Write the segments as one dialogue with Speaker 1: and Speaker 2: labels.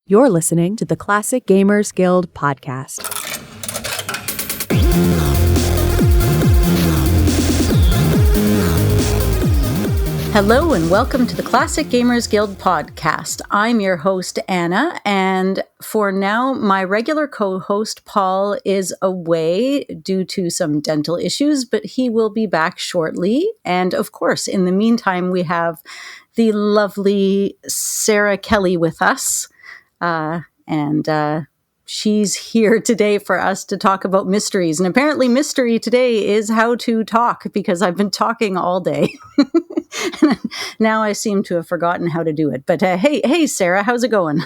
Speaker 1: You're listening to the Classic Gamers Guild podcast.
Speaker 2: Hello and welcome to the Classic Gamers Guild podcast. I'm your host, Anna, and for now, my regular co-host, Paul, is away due to some dental issues, but he will be back shortly. And of course, in the meantime, we have the lovely Sarah Kelly with us. She's here today for us to talk about mysteries. And apparently mystery today is how to talk, because I've been talking all day. Now I seem to have forgotten how to do it. But hey, Sarah, how's it going?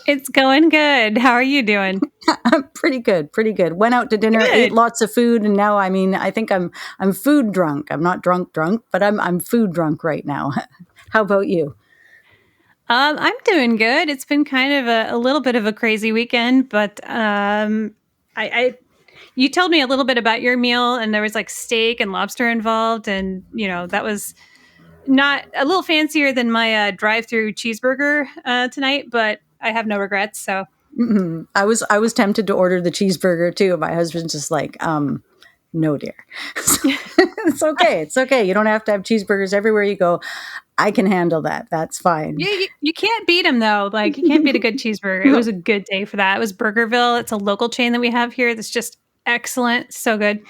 Speaker 3: It's going good. How are you doing?
Speaker 2: I'm pretty good. Went out to dinner, ate lots of food, and now I think I'm food drunk. I'm not drunk, but I'm food drunk right now. How about you?
Speaker 3: I'm doing good. It's been kind of a little bit of a crazy weekend, but you told me a little bit about your meal, and there was like steak and lobster involved, and that was not a little fancier than my drive-through cheeseburger tonight, but I have no regrets. So
Speaker 2: I was tempted to order the cheeseburger too. My husband's just like, no, dear. It's okay. It's okay. You don't have to have cheeseburgers everywhere you go. I can handle that. That's fine.
Speaker 3: You can't beat them though. Like you can't beat a good cheeseburger. It was a good day for that. It was Burgerville. It's a local chain that we have here that's just excellent. So good.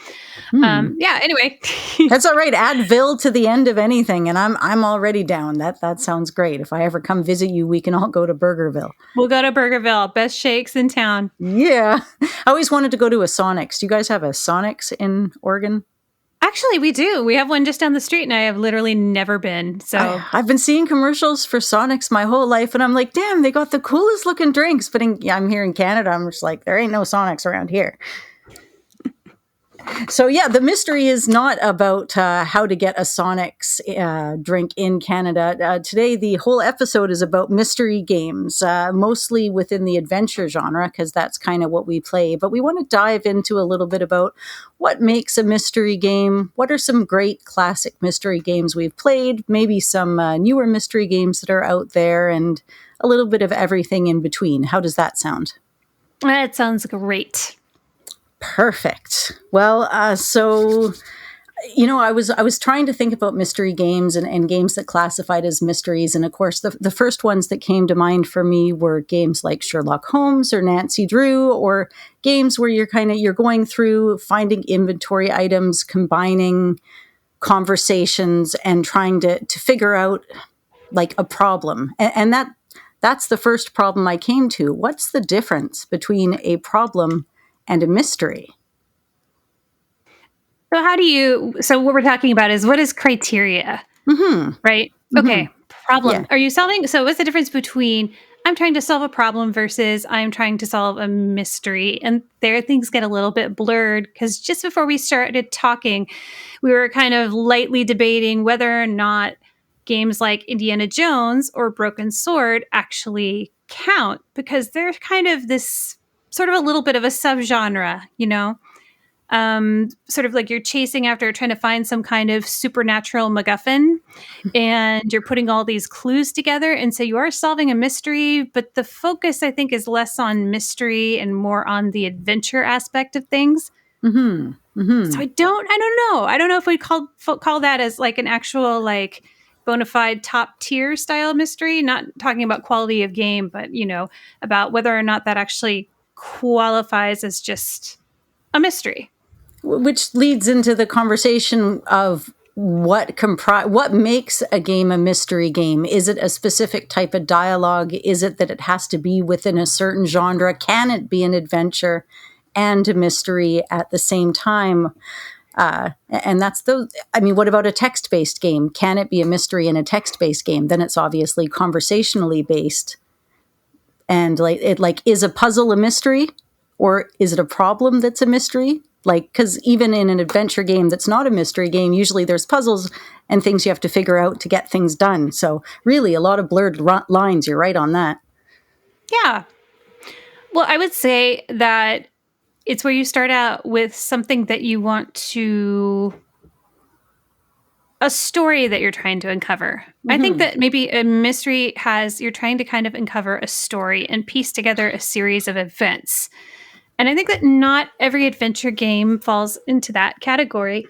Speaker 3: Anyway.
Speaker 2: That's all right. Add Ville to the end of anything and I'm already down. That sounds great. If I ever come visit you, we can all go to Burgerville.
Speaker 3: We'll go to Burgerville. Best shakes in town.
Speaker 2: Yeah. I always wanted to go to a Sonics. Do you guys have a Sonics in Oregon?
Speaker 3: Actually, we do. We have one just down the street, and I have literally never been. So
Speaker 2: I've been seeing commercials for Sonics my whole life, and I'm like, damn, they got the coolest looking drinks. But I'm here in Canada. I'm just like, there ain't no Sonics around here. So yeah, the mystery is not about how to get a Sonics drink in Canada. Today, the whole episode is about mystery games, mostly within the adventure genre, because that's kind of what we play. But we want to dive into a little bit about what makes a mystery game, what are some great classic mystery games we've played, maybe some newer mystery games that are out there, and a little bit of everything in between. How does that sound?
Speaker 3: That sounds great.
Speaker 2: Perfect. Well, I was trying to think about mystery games and games that classified as mysteries. And of course, the first ones that came to mind for me were games like Sherlock Holmes or Nancy Drew, or games where you're going through, finding inventory items, combining conversations and trying to figure out like a problem. And that's the first problem I came to. What's the difference between a problem and a mystery?
Speaker 3: So what we're talking about is, what is criteria, right? Mm-hmm. Okay. Problem. Yeah. Are you solving? So what's the difference between I'm trying to solve a problem versus I'm trying to solve a mystery? And there things get a little bit blurred, because just before we started talking, we were kind of lightly debating whether or not games like Indiana Jones or Broken Sword actually count, because they're kind of this sort of a little bit of a subgenre, sort of like you're chasing after, trying to find some kind of supernatural MacGuffin, and you're putting all these clues together. And so you are solving a mystery, but the focus, I think, is less on mystery and more on the adventure aspect of things. Mm-hmm. Mm-hmm. So I don't know. I don't know if we call that as like an actual like bona fide top tier style mystery, not talking about quality of game, but, about whether or not that actually qualifies as just a mystery.
Speaker 2: Which leads into the conversation of what makes a game a mystery game. Is it a specific type of dialogue? Is it that it has to be within a certain genre? Can it be an adventure and a mystery at the same time? And that's what about a text-based game? Can it be a mystery in a text-based game? Then it's obviously conversationally based. And is a puzzle a mystery, or is it a problem that's a mystery? Because even in an adventure game that's not a mystery game, usually there's puzzles and things you have to figure out to get things done. So really a lot of blurred lines. You're right on that.
Speaker 3: Yeah. Well, I would say that it's where you start out with something that you want to a story that you're trying to uncover. I think that maybe a mystery you're trying to kind of uncover a story and piece together a series of events. And I think that not every adventure game falls into that category.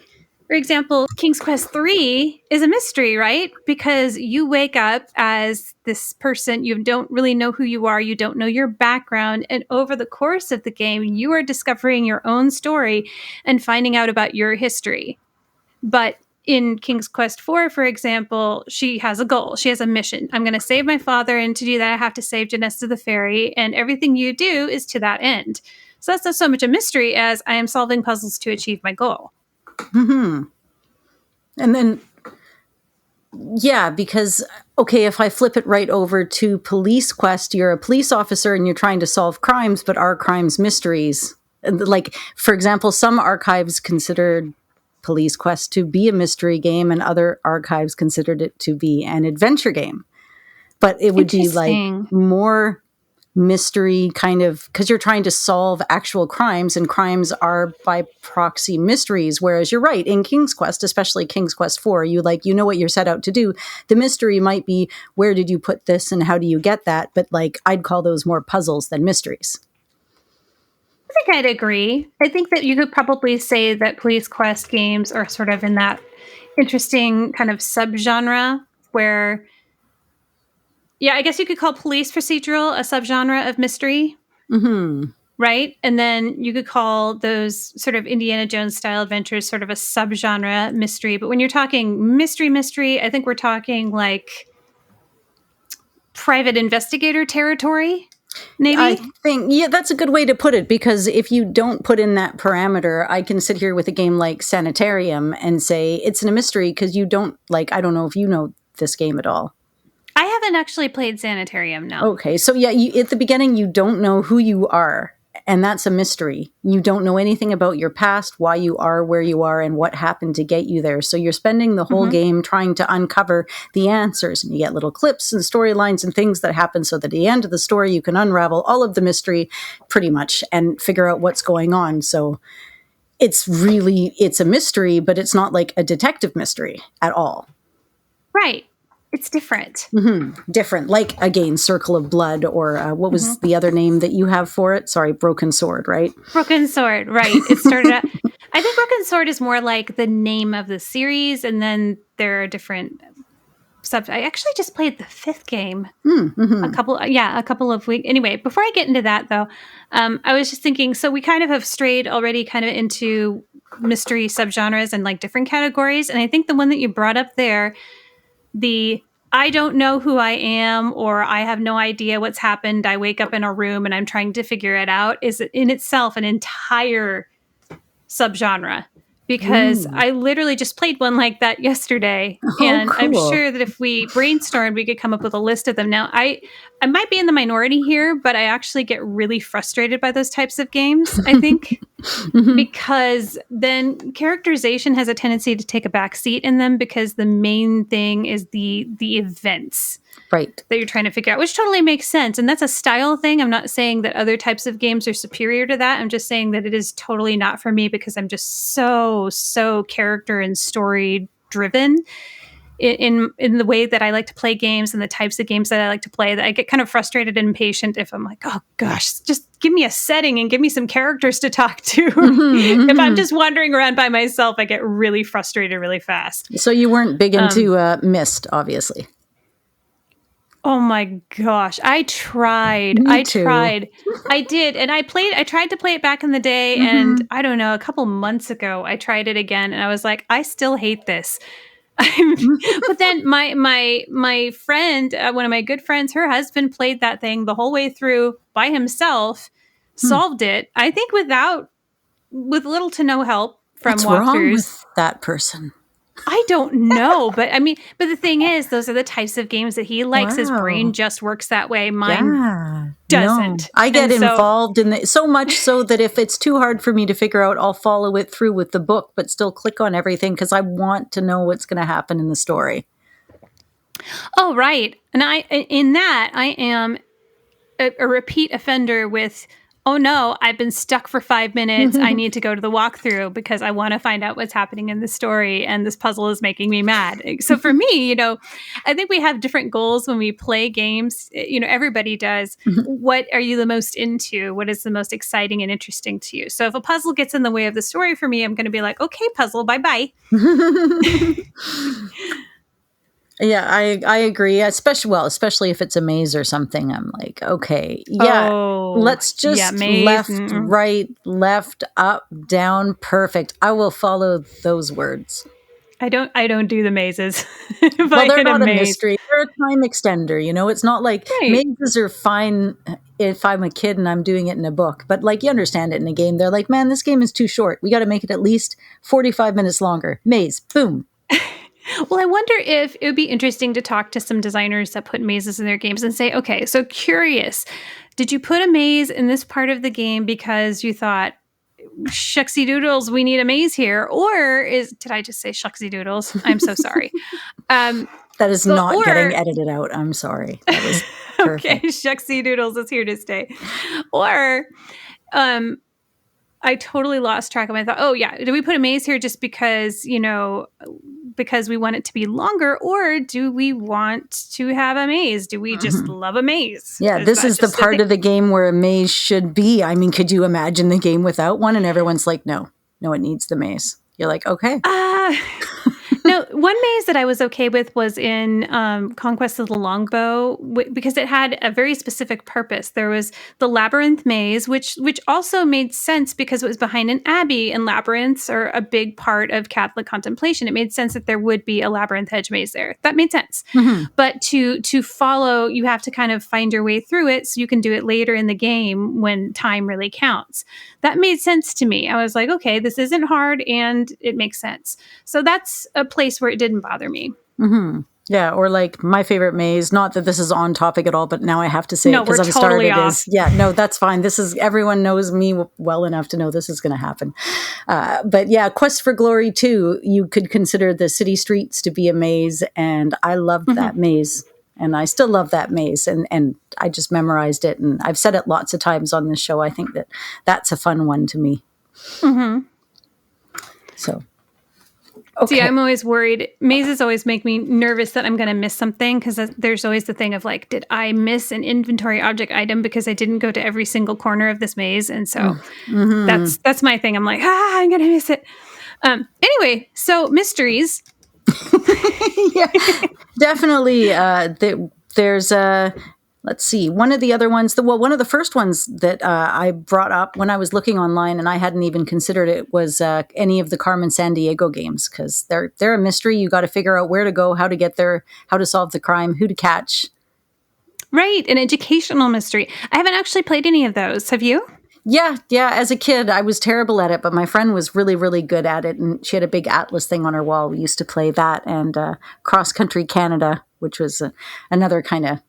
Speaker 3: For example, King's Quest 3 is a mystery, right? Because you wake up as this person, you don't really know who you are, you don't know your background, and over the course of the game, you are discovering your own story and finding out about your history. But in King's Quest 4, for example, she has a goal. She has a mission. I'm going to save my father, and to do that, I have to save Janessa the fairy, and everything you do is to that end. So that's not so much a mystery as I am solving puzzles to achieve my goal.
Speaker 2: And then, yeah, because, okay, if I flip it right over to Police Quest, you're a police officer and you're trying to solve crimes, but are crimes mysteries? Like, for example, some archives considered Police Quest to be a mystery game and other archives considered it to be an adventure game. But it would be like more mystery kind of, because you're trying to solve actual crimes, and crimes are by proxy mysteries. Whereas you're right, in King's Quest, especially King's Quest 4, you know what you're set out to do. The mystery might be, where did you put this and how do you get that? But like, I'd call those more puzzles than mysteries.
Speaker 3: I think I'd agree. I think that you could probably say that Police Quest games are sort of in that interesting kind of subgenre where, yeah, I guess you could call police procedural a subgenre of mystery. Right? And then you could call those sort of Indiana Jones style adventures sort of a subgenre mystery. But when you're talking mystery, I think we're talking like private investigator territory. Maybe?
Speaker 2: I think, yeah, that's a good way to put it, because if you don't put in that parameter, I can sit here with a game like Sanitarium and say it's a mystery because you don't, like, I don't know if you know this game at all.
Speaker 3: I haven't actually played Sanitarium, no.
Speaker 2: Okay, so yeah, at the beginning, you don't know who you are, and that's a mystery. You don't know anything about your past, why you are where you are, and what happened to get you there. So you're spending the whole game trying to uncover the answers, and you get little clips and storylines and things that happen so that at the end of the story, you can unravel all of the mystery pretty much and figure out what's going on. So it's a mystery, but it's not like a detective mystery at all.
Speaker 3: Right. It's different.
Speaker 2: Different. Like, again, Circle of Blood, or what was the other name that you have for it? Sorry, Broken Sword, right?
Speaker 3: Broken Sword, right. It started out... I think Broken Sword is more like the name of the series, and then there are different subs. I actually just played the 5th game a couple of weeks. Anyway, before I get into that, though, I was just thinking, so we kind of have strayed already kind of into mystery subgenres and like different categories, and I think the one that you brought up there, the I don't know who I am, or I have no idea what's happened, I wake up in a room and I'm trying to figure it out, is in itself an entire subgenre. Because I literally just played one like that yesterday. And cool. I'm sure that if we brainstormed, we could come up with a list of them. Now, I might be in the minority here, but I actually get really frustrated by those types of games, I think. Because then characterization has a tendency to take a back seat in them, because the main thing is the events. Right. That you're trying to figure out, which totally makes sense. And that's a style thing. I'm not saying that other types of games are superior to that. I'm just saying that it is totally not for me, because I'm just so character and story driven in the way that I like to play games and the types of games that I like to play, that I get kind of frustrated and impatient if I'm like, oh gosh, just give me a setting and give me some characters to talk to. If I'm just wandering around by myself, I get really frustrated really fast.
Speaker 2: So you weren't big into Myst, obviously.
Speaker 3: Oh my gosh. I tried. I did. And I tried to play it back in the day. And I don't know, a couple months ago, I tried it again. And I was like, I still hate this. But then my friend, one of my good friends, her husband played that thing the whole way through by himself, solved it, I think with little to no help from
Speaker 2: walkthroughs. What's wrong with that person?
Speaker 3: I don't know, but I mean, but the thing is, those are the types of games that he likes. Wow. His brain just works that way. Mine doesn't.
Speaker 2: No. I get involved in it so much so that if it's too hard for me to figure out, I'll follow it through with the book, but still click on everything because I want to know what's going to happen in the story.
Speaker 3: Oh, right. And I am a repeat offender with oh no, I've been stuck for 5 minutes. I need to go to the walkthrough because I want to find out what's happening in the story, and this puzzle is making me mad. So for me, I think we have different goals when we play games. Everybody does. What are you the most into? What is the most exciting and interesting to you? So if a puzzle gets in the way of the story for me, I'm going to be like, okay, puzzle, bye-bye.
Speaker 2: Yeah, I agree. Especially if it's a maze or something. I'm like, okay, yeah, let's just
Speaker 3: maze.
Speaker 2: left, right, left, up, down, perfect. I will follow those words.
Speaker 3: I don't do the mazes.
Speaker 2: Well, they're not a mystery. They're a time extender. It's not like mazes are fine if I'm a kid and I'm doing it in a book, but like you understand it in a game. They're like, man, this game is too short. We got to make it at least 45 minutes longer. Maze, boom.
Speaker 3: Well, I wonder if it would be interesting to talk to some designers that put mazes in their games and say, okay, so curious, did you put a maze in this part of the game because you thought, shucksy doodles, we need a maze here? Or did I just say shucksy doodles? I'm so sorry.
Speaker 2: That is not getting edited out. I'm sorry. That was perfect.
Speaker 3: Okay, shucksy doodles is here to stay. Or, I totally lost track of my thought. Oh yeah, do we put a maze here just because, because we want it to be longer, or do we want to have a maze? Do we just love a maze?
Speaker 2: Yeah, this is the part of the game where a maze should be. I mean, could you imagine the game without one? And everyone's like, no, it needs the maze. You're like, okay.
Speaker 3: No, one maze that I was okay with was in Conquest of the Longbow because it had a very specific purpose. There was the labyrinth maze, which also made sense because it was behind an abbey, and labyrinths are a big part of Catholic contemplation. It made sense that there would be a labyrinth hedge maze there. That made sense. But to follow, you have to kind of find your way through it so you can do it later in the game when time really counts. That made sense to me. I was like, okay, this isn't hard and it makes sense. So that's a place where it didn't bother me.
Speaker 2: Yeah, or like my favorite maze, not that this is on topic at all, but now I have to say it because I've
Speaker 3: totally
Speaker 2: started
Speaker 3: off.
Speaker 2: is, yeah, no, that's fine. Everyone knows me well enough to know this is going to happen. But yeah, Quest for Glory 2, you could consider the city streets to be a maze, and I loved that maze. And I still love that maze, and I just memorized it, and I've said it lots of times on this show. I think that's a fun one to me. So, okay.
Speaker 3: See, I'm always worried. Mazes always make me nervous that I'm going to miss something because there's always the thing of like, did I miss an inventory object item because I didn't go to every single corner of this maze? And so that's my thing. I'm like, I'm going to miss it. Anyway, so mysteries.
Speaker 2: Yeah, definitely. There's let's see, one of the other ones, one of the first ones that I brought up when I was looking online, and I hadn't even considered it, was any of the Carmen Sandiego games, because they're a mystery. You got to figure out where to go, how to get there, how to solve the crime, who to catch.
Speaker 3: Right, an educational mystery. I haven't actually played any of those. Have you?
Speaker 2: Yeah. As a kid, I was terrible at it, but my friend was really, really good at it, and she had a big atlas thing on her wall. We used to play that, and Cross Country Canada, which was another kind of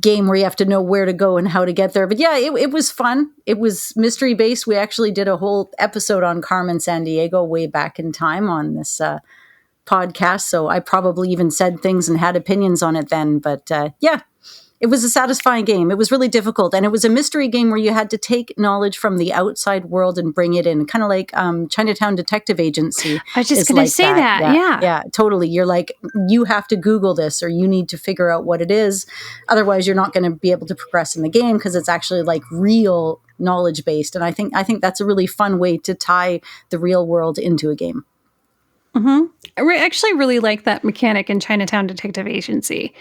Speaker 2: game where you have to know where to go and how to get there. But yeah, it was fun. It was mystery based. We actually did a whole episode on Carmen Sandiego way back in time on this podcast, so I probably even said things and had opinions on it then. But yeah. It was a satisfying game. It was really difficult. And it was a mystery game where you had to take knowledge from the outside world and bring it in, kind of like Chinatown Detective Agency.
Speaker 3: I was just going to say that.
Speaker 2: Yeah, totally. You're like, you have to Google this, or you need to figure out what it is. Otherwise, you're not going to be able to progress in the game because it's actually like real knowledge based. And I think that's a really fun way to tie the real world into a game.
Speaker 3: I actually really like that mechanic in Chinatown Detective Agency.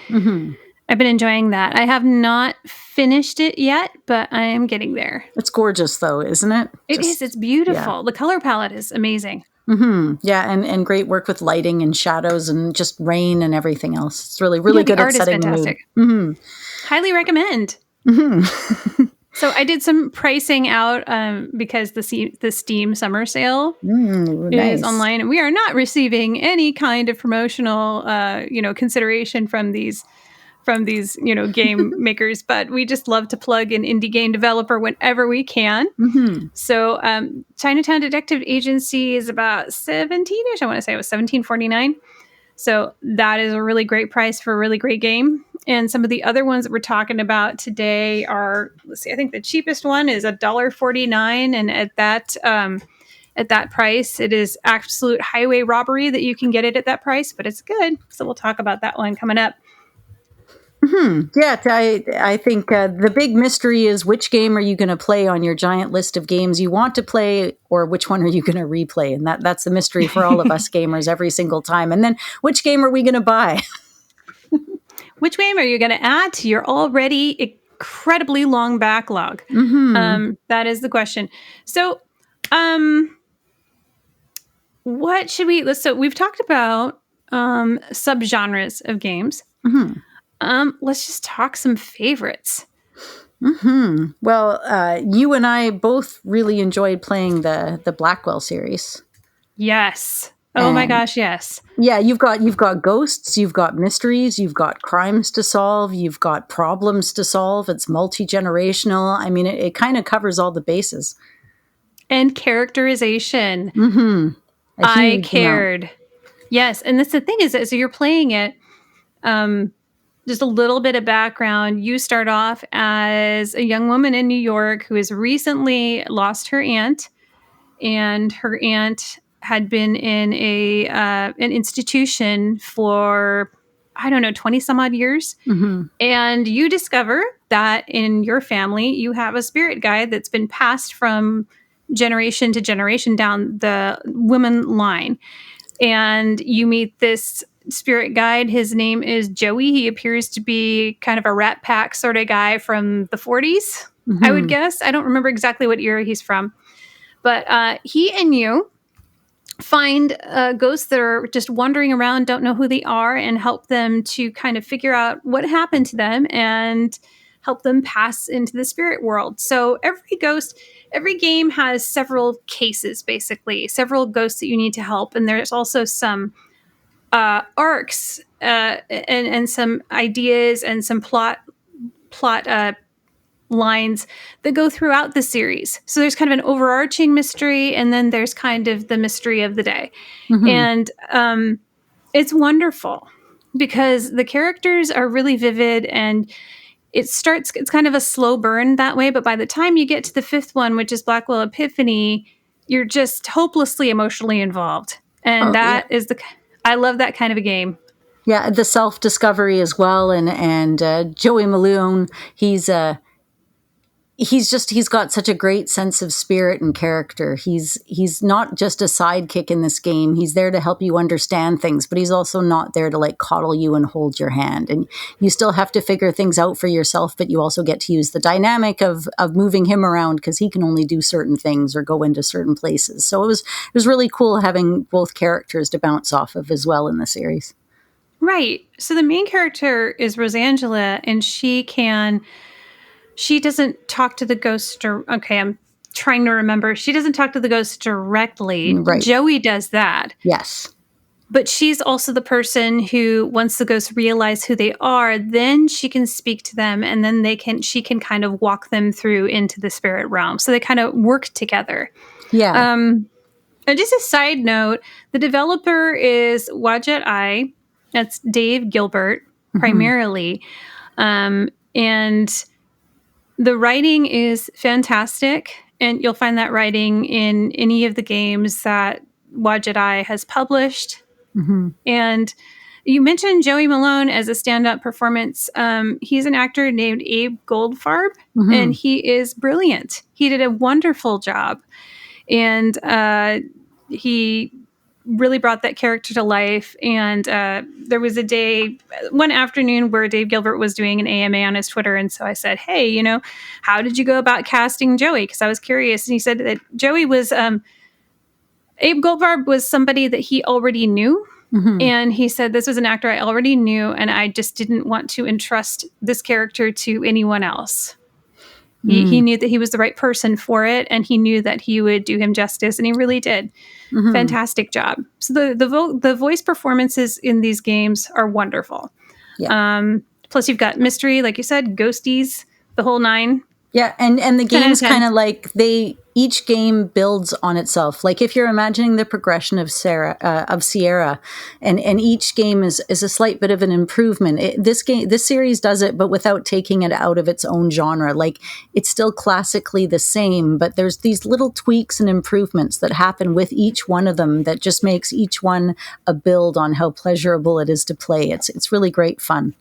Speaker 3: I've been enjoying that. I have not finished it yet, but I am getting there.
Speaker 2: It's gorgeous, though, isn't it?
Speaker 3: It is. It's beautiful. Yeah. The color palette is amazing.
Speaker 2: Yeah, and great work with lighting and shadows and just rain and everything else. It's really, really good at setting the mood.
Speaker 3: Highly recommend. So I did some pricing out because the Steam summer sale is online, and we are not receiving any kind of promotional, consideration from these game makers, but we just love to plug an indie game developer whenever we can. So Chinatown Detective Agency is about $17-ish. I want to say it was $17.49. So that is a really great price for a really great game. And some of the other ones that we're talking about today are, let's see, I think the cheapest one is $1.49, and at that price, it is absolute highway robbery that you can get it at that price, but it's good. So we'll talk about that one coming up.
Speaker 2: Yeah, I think the big mystery is which game are you going to play on your giant list of games you want to play, or which one are you going to replay? And that's the mystery for all of us gamers every single time. And then which game are we going to buy?
Speaker 3: Which game are you going to add to your already incredibly long backlog? That is the question. So, what should we? So we've talked about subgenres of games. Let's just talk some favorites.
Speaker 2: Well, you and I both really enjoyed playing the Blackwell series.
Speaker 3: Yes. Oh my gosh, yes.
Speaker 2: Yeah, you've got ghosts, you've got mysteries, you've got crimes to solve, you've got problems to solve. It's multi-generational. I mean, it kind of covers all the bases.
Speaker 3: And characterization. I cared. Amount. Yes, and that's the thing is that so you're playing it. Just a little bit of background. You start off as a young woman in New York who has recently lost her aunt, and her aunt had been in an institution for, I don't know, 20 some odd years. And you discover that in your family, you have a spirit guide that's been passed from generation to generation down the women line. And you meet this spirit guide. His name is Joey. He appears to be kind of a Rat Pack sort of guy from the 40s, I would guess. I don't remember exactly what era he's from. But he and you find ghosts that are just wandering around, don't know who they are, and help them to kind of figure out what happened to them and help them pass into the spirit world. So every game has several cases, basically, several ghosts that you need to help. And there's also some arcs and some ideas and some plot lines that go throughout the series. So there's kind of an overarching mystery, and then there's kind of the mystery of the day. And it's wonderful because the characters are really vivid, and it's kind of a slow burn that way. But by the time you get to the fifth one, which is Blackwell Epiphany, you're just hopelessly emotionally involved. And I love that kind of a game.
Speaker 2: Yeah, the self-discovery as well. And Joey Malone, he's got such a great sense of spirit and character. He's not just a sidekick in this game. He's there to help you understand things, but he's also not there to like coddle you and hold your hand. And you still have to figure things out for yourself, but you also get to use the dynamic of moving him around because he can only do certain things or go into certain places. So it was really cool having both characters to bounce off of as well in the series.
Speaker 3: Right. So the main character is Rosangela, and she doesn't talk to the ghost. Okay, I'm trying to remember. She doesn't talk to the ghost directly.
Speaker 2: Right.
Speaker 3: Joey does that.
Speaker 2: Yes.
Speaker 3: But she's also the person who, once the ghosts realize who they are, then she can speak to them, and then she can kind of walk them through into the spirit realm. So they kind of work together.
Speaker 2: Yeah.
Speaker 3: And just a side note, the developer is Wadjet Eye. That's Dave Gilbert, primarily. And the writing is fantastic, and you'll find that writing in any of the games that Wadjet Eye has published. And you mentioned Joey Malone as a stand-up performance. He's an actor named Abe Goldfarb, and he is brilliant. He did a wonderful job, and he really brought that character to life. And there was one afternoon where Dave Gilbert was doing an AMA on his Twitter. And so I said, hey, how did you go about casting Joey? Because I was curious. And he said that Joey was, Abe Goldfarb was somebody that he already knew. And he said, this was an actor I already knew, and I just didn't want to entrust this character to anyone else. He knew that he was the right person for it, and he knew that he would do him justice, and he really did. Fantastic job. So the voice performances in these games are wonderful. Yeah. Plus, you've got mystery, like you said, ghosties, the whole nine.
Speaker 2: Yeah, and the
Speaker 3: 10 out of
Speaker 2: game's
Speaker 3: 10.
Speaker 2: kind of like each game builds on itself. Like if you're imagining the progression of Sierra, and each game is a slight bit of an improvement. This series does it, but without taking it out of its own genre. Like it's still classically the same, but there's these little tweaks and improvements that happen with each one of them that just makes each one a build on how pleasurable it is to play. It's really great fun.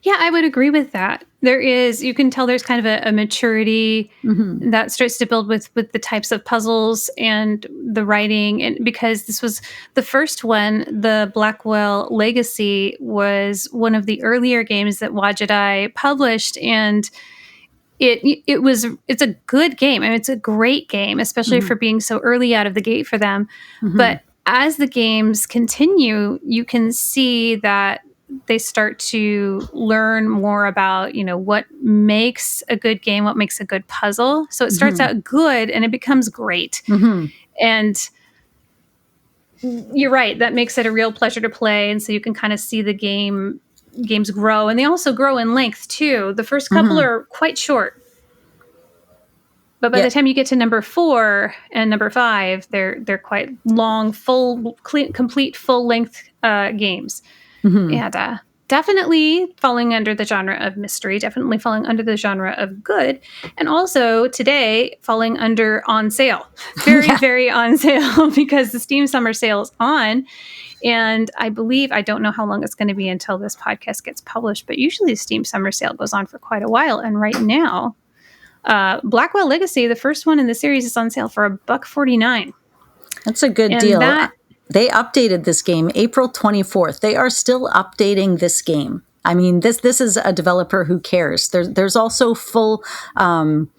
Speaker 3: Yeah, I would agree with that. You can tell there's kind of a maturity that starts to build with the types of puzzles and the writing. And because this was the first one, the Blackwell Legacy was one of the earlier games that Wajidai published, and it's a good game. I mean, it's a great game, especially for being so early out of the gate for them. But as the games continue, you can see that they start to learn more about, what makes a good game, what makes a good puzzle. So it starts out good and it becomes great. And you're right, that makes it a real pleasure to play. And so you can kind of see the games grow, and they also grow in length too. The first couple are quite short, but by the time you get to number 4 and number 5, they're quite long, complete full length games. And definitely falling under the genre of mystery, definitely falling under the genre of good, and also today falling under on sale. Very, very on sale, because the Steam Summer Sale is on. And I don't know how long it's going to be until this podcast gets published, but usually the Steam Summer Sale goes on for quite a while. And right now, Blackwell Legacy, the first one in the series, is on sale for $1.49.
Speaker 2: That's a good deal. They updated this game April 24th. They are still updating this game. I mean, this is a developer who cares. There's also full, behind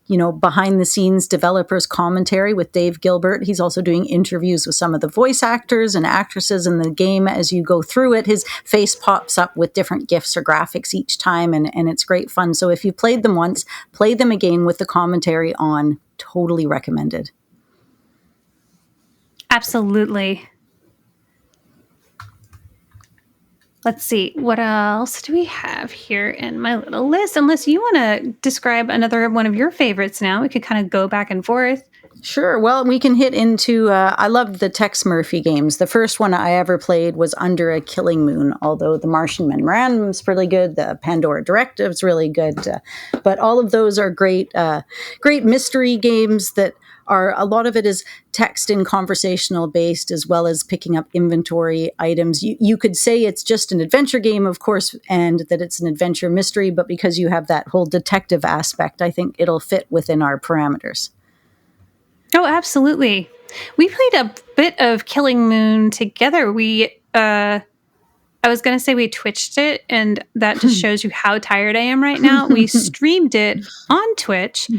Speaker 2: the scenes developers commentary with Dave Gilbert. He's also doing interviews with some of the voice actors and actresses in the game. As you go through it, his face pops up with different GIFs or graphics each time, and it's great fun. So if you played them once, play them again with the commentary on. Totally recommended.
Speaker 3: Absolutely. Let's see. What else do we have here in my little list? Unless you want to describe another one of your favorites now. We could kind of go back and forth.
Speaker 2: Sure. Well, we can hit into, I loved the Tex Murphy games. The first one I ever played was Under a Killing Moon, although the Martian Memorandum is pretty good. The Pandora Directive is really good. But all of those are great mystery games that are, a lot of it is text and conversational based, as well as picking up inventory items. You could say it's just an adventure game, of course, and that it's an adventure mystery, but because you have that whole detective aspect, I think it'll fit within our parameters.
Speaker 3: Oh, absolutely. We played a bit of Killing Moon together. I was going to say we Twitched it, and that just shows you how tired I am right now. We streamed it on Twitch,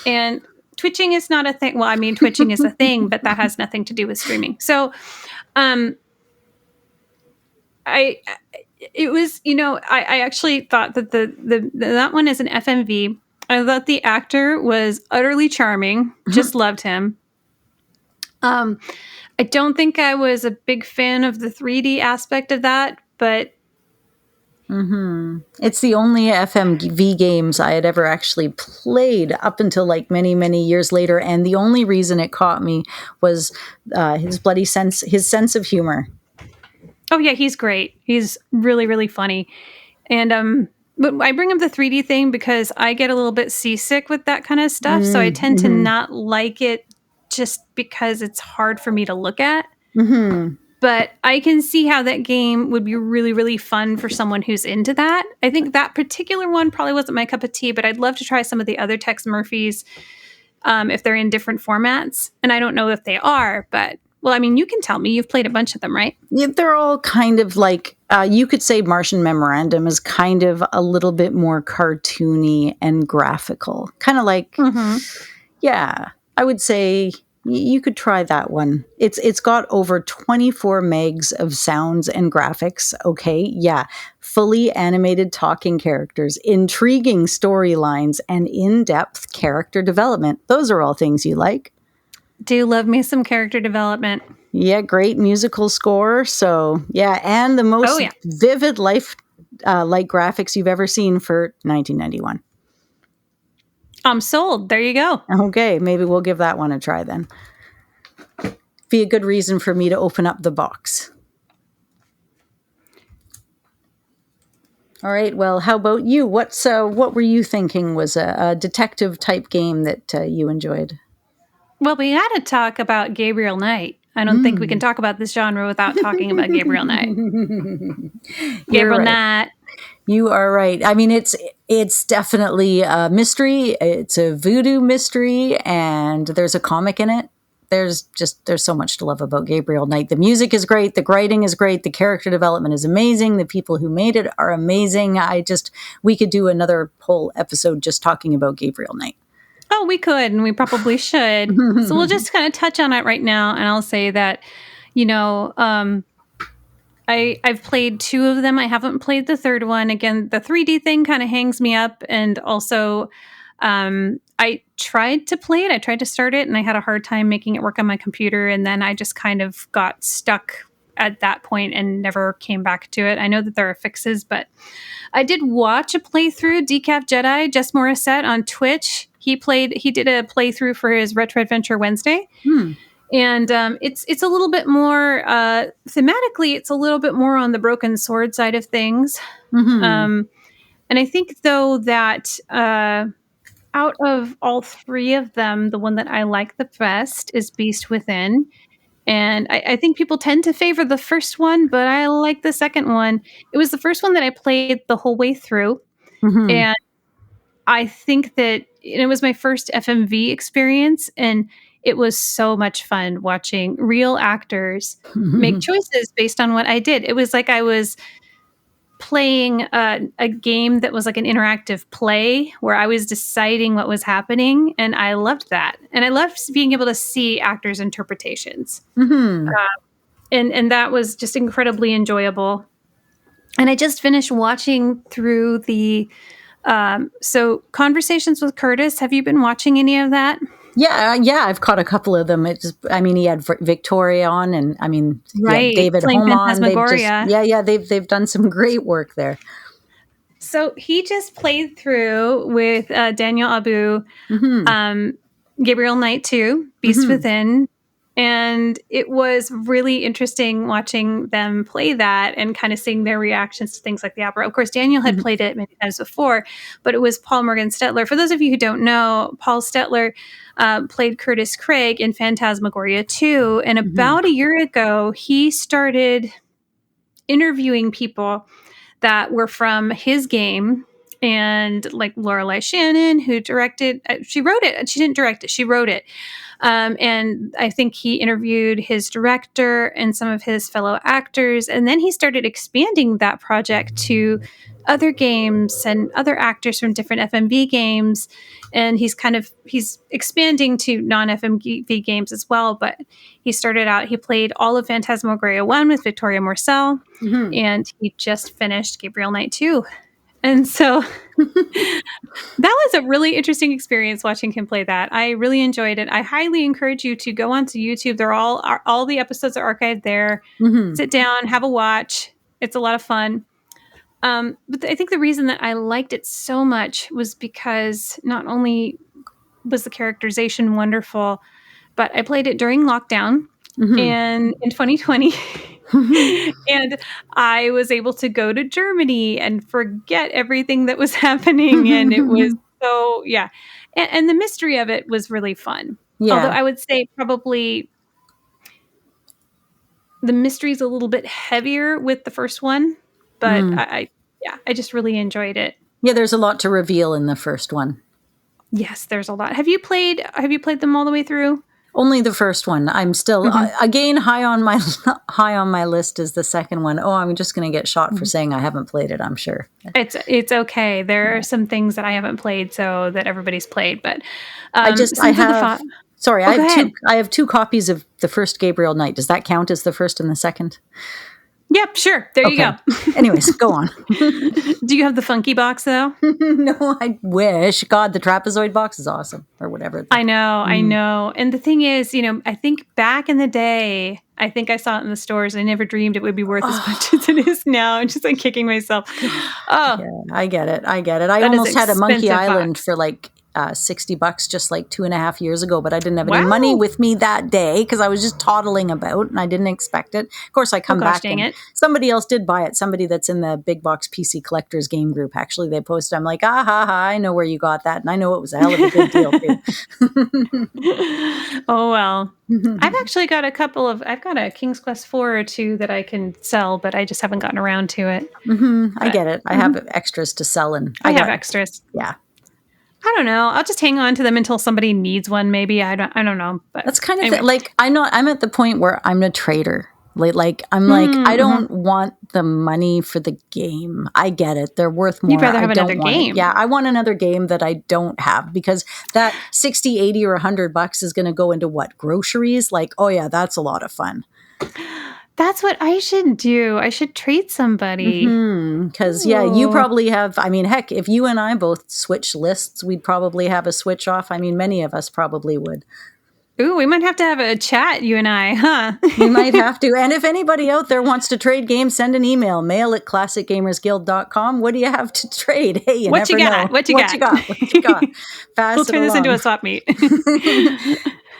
Speaker 3: and twitching is not a thing. Well, I mean, twitching is a thing, but that has nothing to do with streaming. So, I actually thought that that one is an FMV. I thought the actor was utterly charming. Just loved him. I don't think I was a big fan of the 3D aspect of that, but
Speaker 2: it's the only FMV games I had ever actually played up until like many, many years later. And the only reason it caught me was his sense of humor.
Speaker 3: Oh yeah, he's great. He's really, really funny. And but I bring up the 3D thing because I get a little bit seasick with that kind of stuff. So I tend to not like it just because it's hard for me to look at. But I can see how that game would be really, really fun for someone who's into that. I think that particular one probably wasn't my cup of tea, but I'd love to try some of the other Tex Murphys if they're in different formats. And I don't know if they are, but, well, I mean, you can tell me. You've played a bunch of them, right?
Speaker 2: Yeah, they're all kind of like, you could say Martian Memorandum is kind of a little bit more cartoony and graphical. Kind of like, yeah, I would say you could try that one. It's got over 24 megs of sounds and graphics. Okay, yeah. Fully animated talking characters, intriguing storylines, and in-depth character development. Those are all things you like.
Speaker 3: Do love me some character development.
Speaker 2: Yeah, great musical score. So, yeah, and the most vivid life like graphics you've ever seen for 1991.
Speaker 3: I'm sold. There you go.
Speaker 2: Okay, maybe we'll give that one a try then. Be a good reason for me to open up the box. All right. Well, how about you? What were you thinking was a detective type game that you enjoyed?
Speaker 3: Well, we got to talk about Gabriel Knight. I don't think we can talk about this genre without talking about Gabriel Knight. Gabriel Knight.
Speaker 2: You are right. I mean, it's definitely a mystery. It's a voodoo mystery, and there's a comic in it. There's so much to love about Gabriel Knight. The music is great. The writing is great. The character development is amazing. The people who made it are amazing. We could do another whole episode just talking about Gabriel Knight.
Speaker 3: Oh, we could, and we probably should. So we'll just kind of touch on it right now, and I'll say that, I've played 2 of them. I haven't played the third one. Again, the 3D thing kind of hangs me up, and also I tried to play it. I tried to start it, and I had a hard time making it work on my computer, and then I just kind of got stuck at that point and never came back to it. I know that there are fixes, but I did watch a playthrough, Decaf Jedi, Jess Morissette on Twitch. He did a playthrough for his Retro Adventure Wednesday. And it's a little bit more, thematically, it's a little bit more on the broken sword side of things. And I think, though, that out of all 3 of them, the one that I like the best is Beast Within. And I think people tend to favor the first one, but I like the second one. It was the first one that I played the whole way through. And I think that it was my first FMV experience, and it was so much fun watching real actors make choices based on what I did. It was like I was playing a game that was like an interactive play where I was deciding what was happening, and I loved that. And I loved being able to see actors' interpretations. And that was just incredibly enjoyable. And I just finished watching through the Conversations with Curtis. Have you been watching any of that?
Speaker 2: Yeah, I've caught a couple of them. He had Victoria on, and
Speaker 3: right,
Speaker 2: David
Speaker 3: playing
Speaker 2: Phantasmagoria. They've done some great work there.
Speaker 3: So he just played through with Daniel Abu, Gabriel Knight 2, Beast Within, and it was really interesting watching them play that and kind of seeing their reactions to things like the opera. Of course, Daniel had played it many times before, but it was Paul Morgan Stetler. For those of you who don't know, Paul Stetler played Curtis Craig in Phantasmagoria 2, and about a year ago, he started interviewing people that were from his game, and like Lorelei Shannon, who directed, she wrote it. She didn't direct it. She wrote it. And I think he interviewed his director and some of his fellow actors. And then he started expanding that project to other games and other actors from different FMV games. And he's expanding to non-FMV games as well. But he started out, he played all of Phantasmagoria 1 with Victoria Morcell, and he just finished Gabriel Knight 2. And so that was a really interesting experience watching him play that. I really enjoyed it. I highly encourage you to go onto YouTube. They're all the episodes are archived there. Sit down, have a watch. It's a lot of fun. But I think the reason that I liked it so much was because not only was the characterization wonderful, but I played it during lockdown and in 2020. And I was able to go to Germany and forget everything that was happening. And it was so, And the mystery of it was really fun. Yeah. Although I would say probably the mystery is a little bit heavier with the first one. But I just really enjoyed it.
Speaker 2: Yeah, there's a lot to reveal in the first one.
Speaker 3: Yes, there's a lot. Have you played them all the way through?
Speaker 2: Only the first one. I'm still again high on my list is the second one. Oh, I'm just going to get shot for saying I haven't played it, I'm sure.
Speaker 3: It's okay. There are some things that I haven't played so that everybody's played, but
Speaker 2: I have 2 copies of the first Gabriel Knight. Does that count as the first and the second?
Speaker 3: Yep, sure. There you go.
Speaker 2: Anyways, go on.
Speaker 3: Do you have the funky box, though?
Speaker 2: No, I wish. God, the trapezoid box is awesome, or whatever.
Speaker 3: I know. And the thing is, I think back in the day, I think I saw it in the stores. I never dreamed it would be worth as much as it is now. I'm just like kicking myself. Oh,
Speaker 2: yeah, I get it. I almost had a Monkey Island for like $60 just like 2.5 years ago, but I didn't have any
Speaker 3: Wow.
Speaker 2: money with me that day because I was just toddling about and I didn't expect it. Of course, I come
Speaker 3: gosh,
Speaker 2: back
Speaker 3: dang
Speaker 2: and
Speaker 3: it.
Speaker 2: somebody else did buy it. Somebody that's in the Big Box PC Collectors game group. Actually, they posted, I'm like, I know where you got that. And I know it was a hell of a good deal too.
Speaker 3: Oh, well. I've actually got I've got a King's Quest 4 or 2 that I can sell, but I just haven't gotten around to it.
Speaker 2: I get it. I have extras to sell and
Speaker 3: I have extras.
Speaker 2: Yeah.
Speaker 3: I don't know. I'll just hang on to them until somebody needs one. Maybe I don't know. But
Speaker 2: That's kind of
Speaker 3: anyway.
Speaker 2: like I'm at the point where I'm a trader. I don't want the money for the game. I get it; they're worth more.
Speaker 3: You'd rather have
Speaker 2: I don't
Speaker 3: another
Speaker 2: want
Speaker 3: game.
Speaker 2: It. Yeah, I want another game that I don't have because that 60, 80, or $100 is going to go into what, groceries? Like, oh yeah, that's a lot of fun.
Speaker 3: That's what I should do. I should trade somebody.
Speaker 2: Because you probably have. I mean, heck, if you and I both switch lists, we'd probably have a switch off. I mean, many of us probably would.
Speaker 3: Ooh, we might have to have a chat, you and I, huh?
Speaker 2: We might have to. And if anybody out there wants to trade games, send an email, mail@classicgamersguild.com. What do you have to trade? Hey, you
Speaker 3: What
Speaker 2: never
Speaker 3: you
Speaker 2: know.
Speaker 3: got? What you got?
Speaker 2: What you got? Pass
Speaker 3: We'll
Speaker 2: it
Speaker 3: turn this into
Speaker 2: along.
Speaker 3: a swap meet.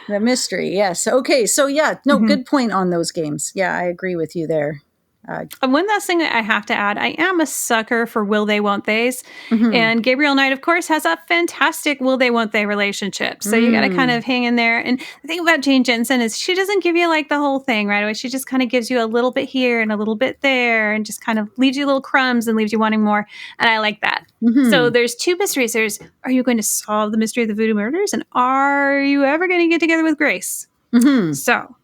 Speaker 2: The mystery, yes. Okay, so good point on those games. Yeah, I agree with you there.
Speaker 3: One last thing that I have to add, I am a sucker for will they, won't they's. And Gabriel Knight, of course, has a fantastic will they, won't they relationship. So you got to kind of hang in there. And the thing about Jane Jensen is she doesn't give you like the whole thing right away. She just kind of gives you a little bit here and a little bit there and just kind of leaves you little crumbs and leaves you wanting more. And I like that. So there's two mysteries. There's, are you going to solve the mystery of the voodoo murders? And are you ever going to get together with Grace? So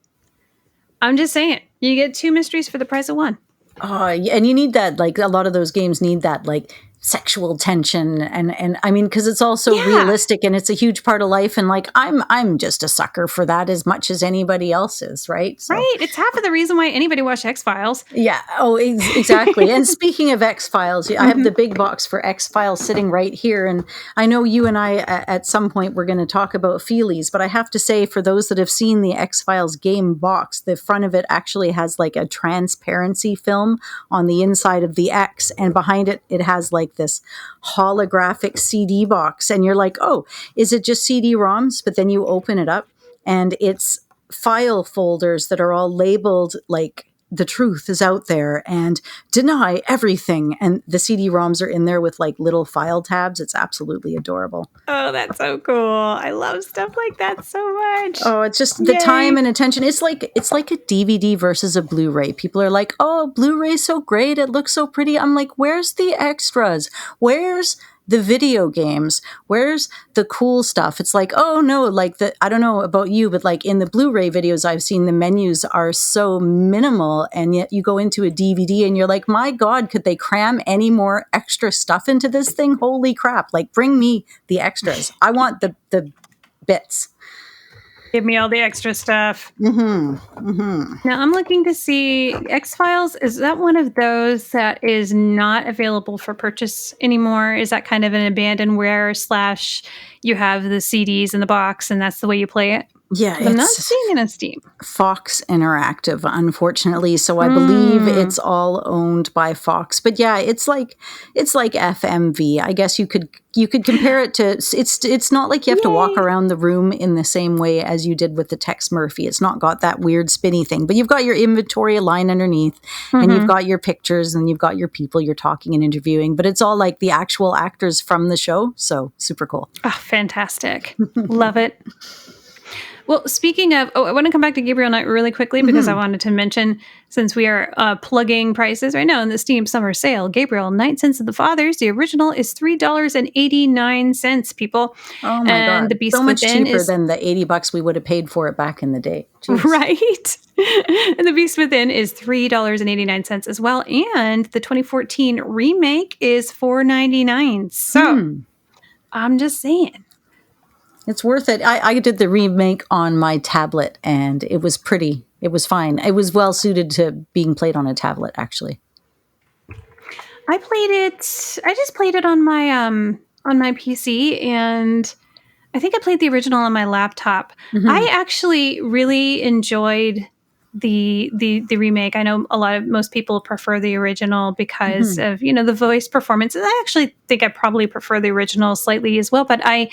Speaker 3: I'm just saying, you get two mysteries for the price of one.
Speaker 2: Oh, and you need that, like a lot of those games need that, like sexual tension and I mean, because it's also realistic and it's a huge part of life, and like I'm just a sucker for that as much as anybody else is, right? So,
Speaker 3: right, it's half of the reason why anybody watched X-Files.
Speaker 2: Yeah. Oh, exactly. And speaking of X-Files, I have the big box for X-Files sitting right here, and I know you and I at some point we're going to talk about feelies, but I have to say, for those that have seen the X-Files game box, the front of it actually has like a transparency film on the inside of the X, and behind it has like this holographic CD box, and you're like, oh, is it just CD-ROMs? But then you open it up and it's file folders that are all labeled like the truth is out there and deny everything, and the CD-ROMs are in there with like little file tabs. It's absolutely adorable.
Speaker 3: Oh, that's so cool. I love stuff like that so much.
Speaker 2: Oh, it's just the time and attention. It's like a DVD versus a Blu-ray. People are like, oh, Blu-ray's so great, it looks so pretty. I'm like, where's the extras? Where's the video games? Where's the cool stuff? It's like, oh no, like I don't know about you, but like in the Blu-ray videos I've seen, the menus are so minimal, and yet you go into a DVD and you're like, my God, could they cram any more extra stuff into this thing? Holy crap. Like, bring me the extras. I want the bits.
Speaker 3: Give me all the extra stuff. Now I'm looking to see X-Files. Is that one of those that is not available for purchase anymore? Is that kind of an abandonware / you have the CDs in the box and that's the way you play it?
Speaker 2: Yeah,
Speaker 3: I'm not seeing it on Steam.
Speaker 2: Fox Interactive, unfortunately. So I believe it's all owned by Fox. But yeah, it's like FMV. I guess you could compare it to. It's not like you have to walk around the room in the same way as you did with the Tex Murphy. It's not got that weird spinny thing. But you've got your inventory line underneath, and you've got your pictures, and you've got your people you're talking and interviewing. But it's all like the actual actors from the show. So super cool.
Speaker 3: Oh, fantastic! Love it. Well, speaking of, I want to come back to Gabriel Knight really quickly because I wanted to mention, since we are plugging prices right now in the Steam Summer Sale, Gabriel Knight, Sins of the Fathers, the original is $3.89, people.
Speaker 2: Oh my God.
Speaker 3: The Beast
Speaker 2: so much
Speaker 3: Within
Speaker 2: cheaper
Speaker 3: is
Speaker 2: than the $80 we would have paid for it back in the day. Jeez.
Speaker 3: right. And The Beast Within is $3.89 as well. And the 2014 remake is $4.99. So I'm just saying.
Speaker 2: It's worth it. I did the remake on my tablet, and it was pretty. It was fine. It was well suited to being played on a tablet, actually.
Speaker 3: I just played it on my PC, and I think I played the original on my laptop. I actually really enjoyed the remake. I know most people prefer the original because of, the voice performances. I actually think I probably prefer the original slightly as well, but I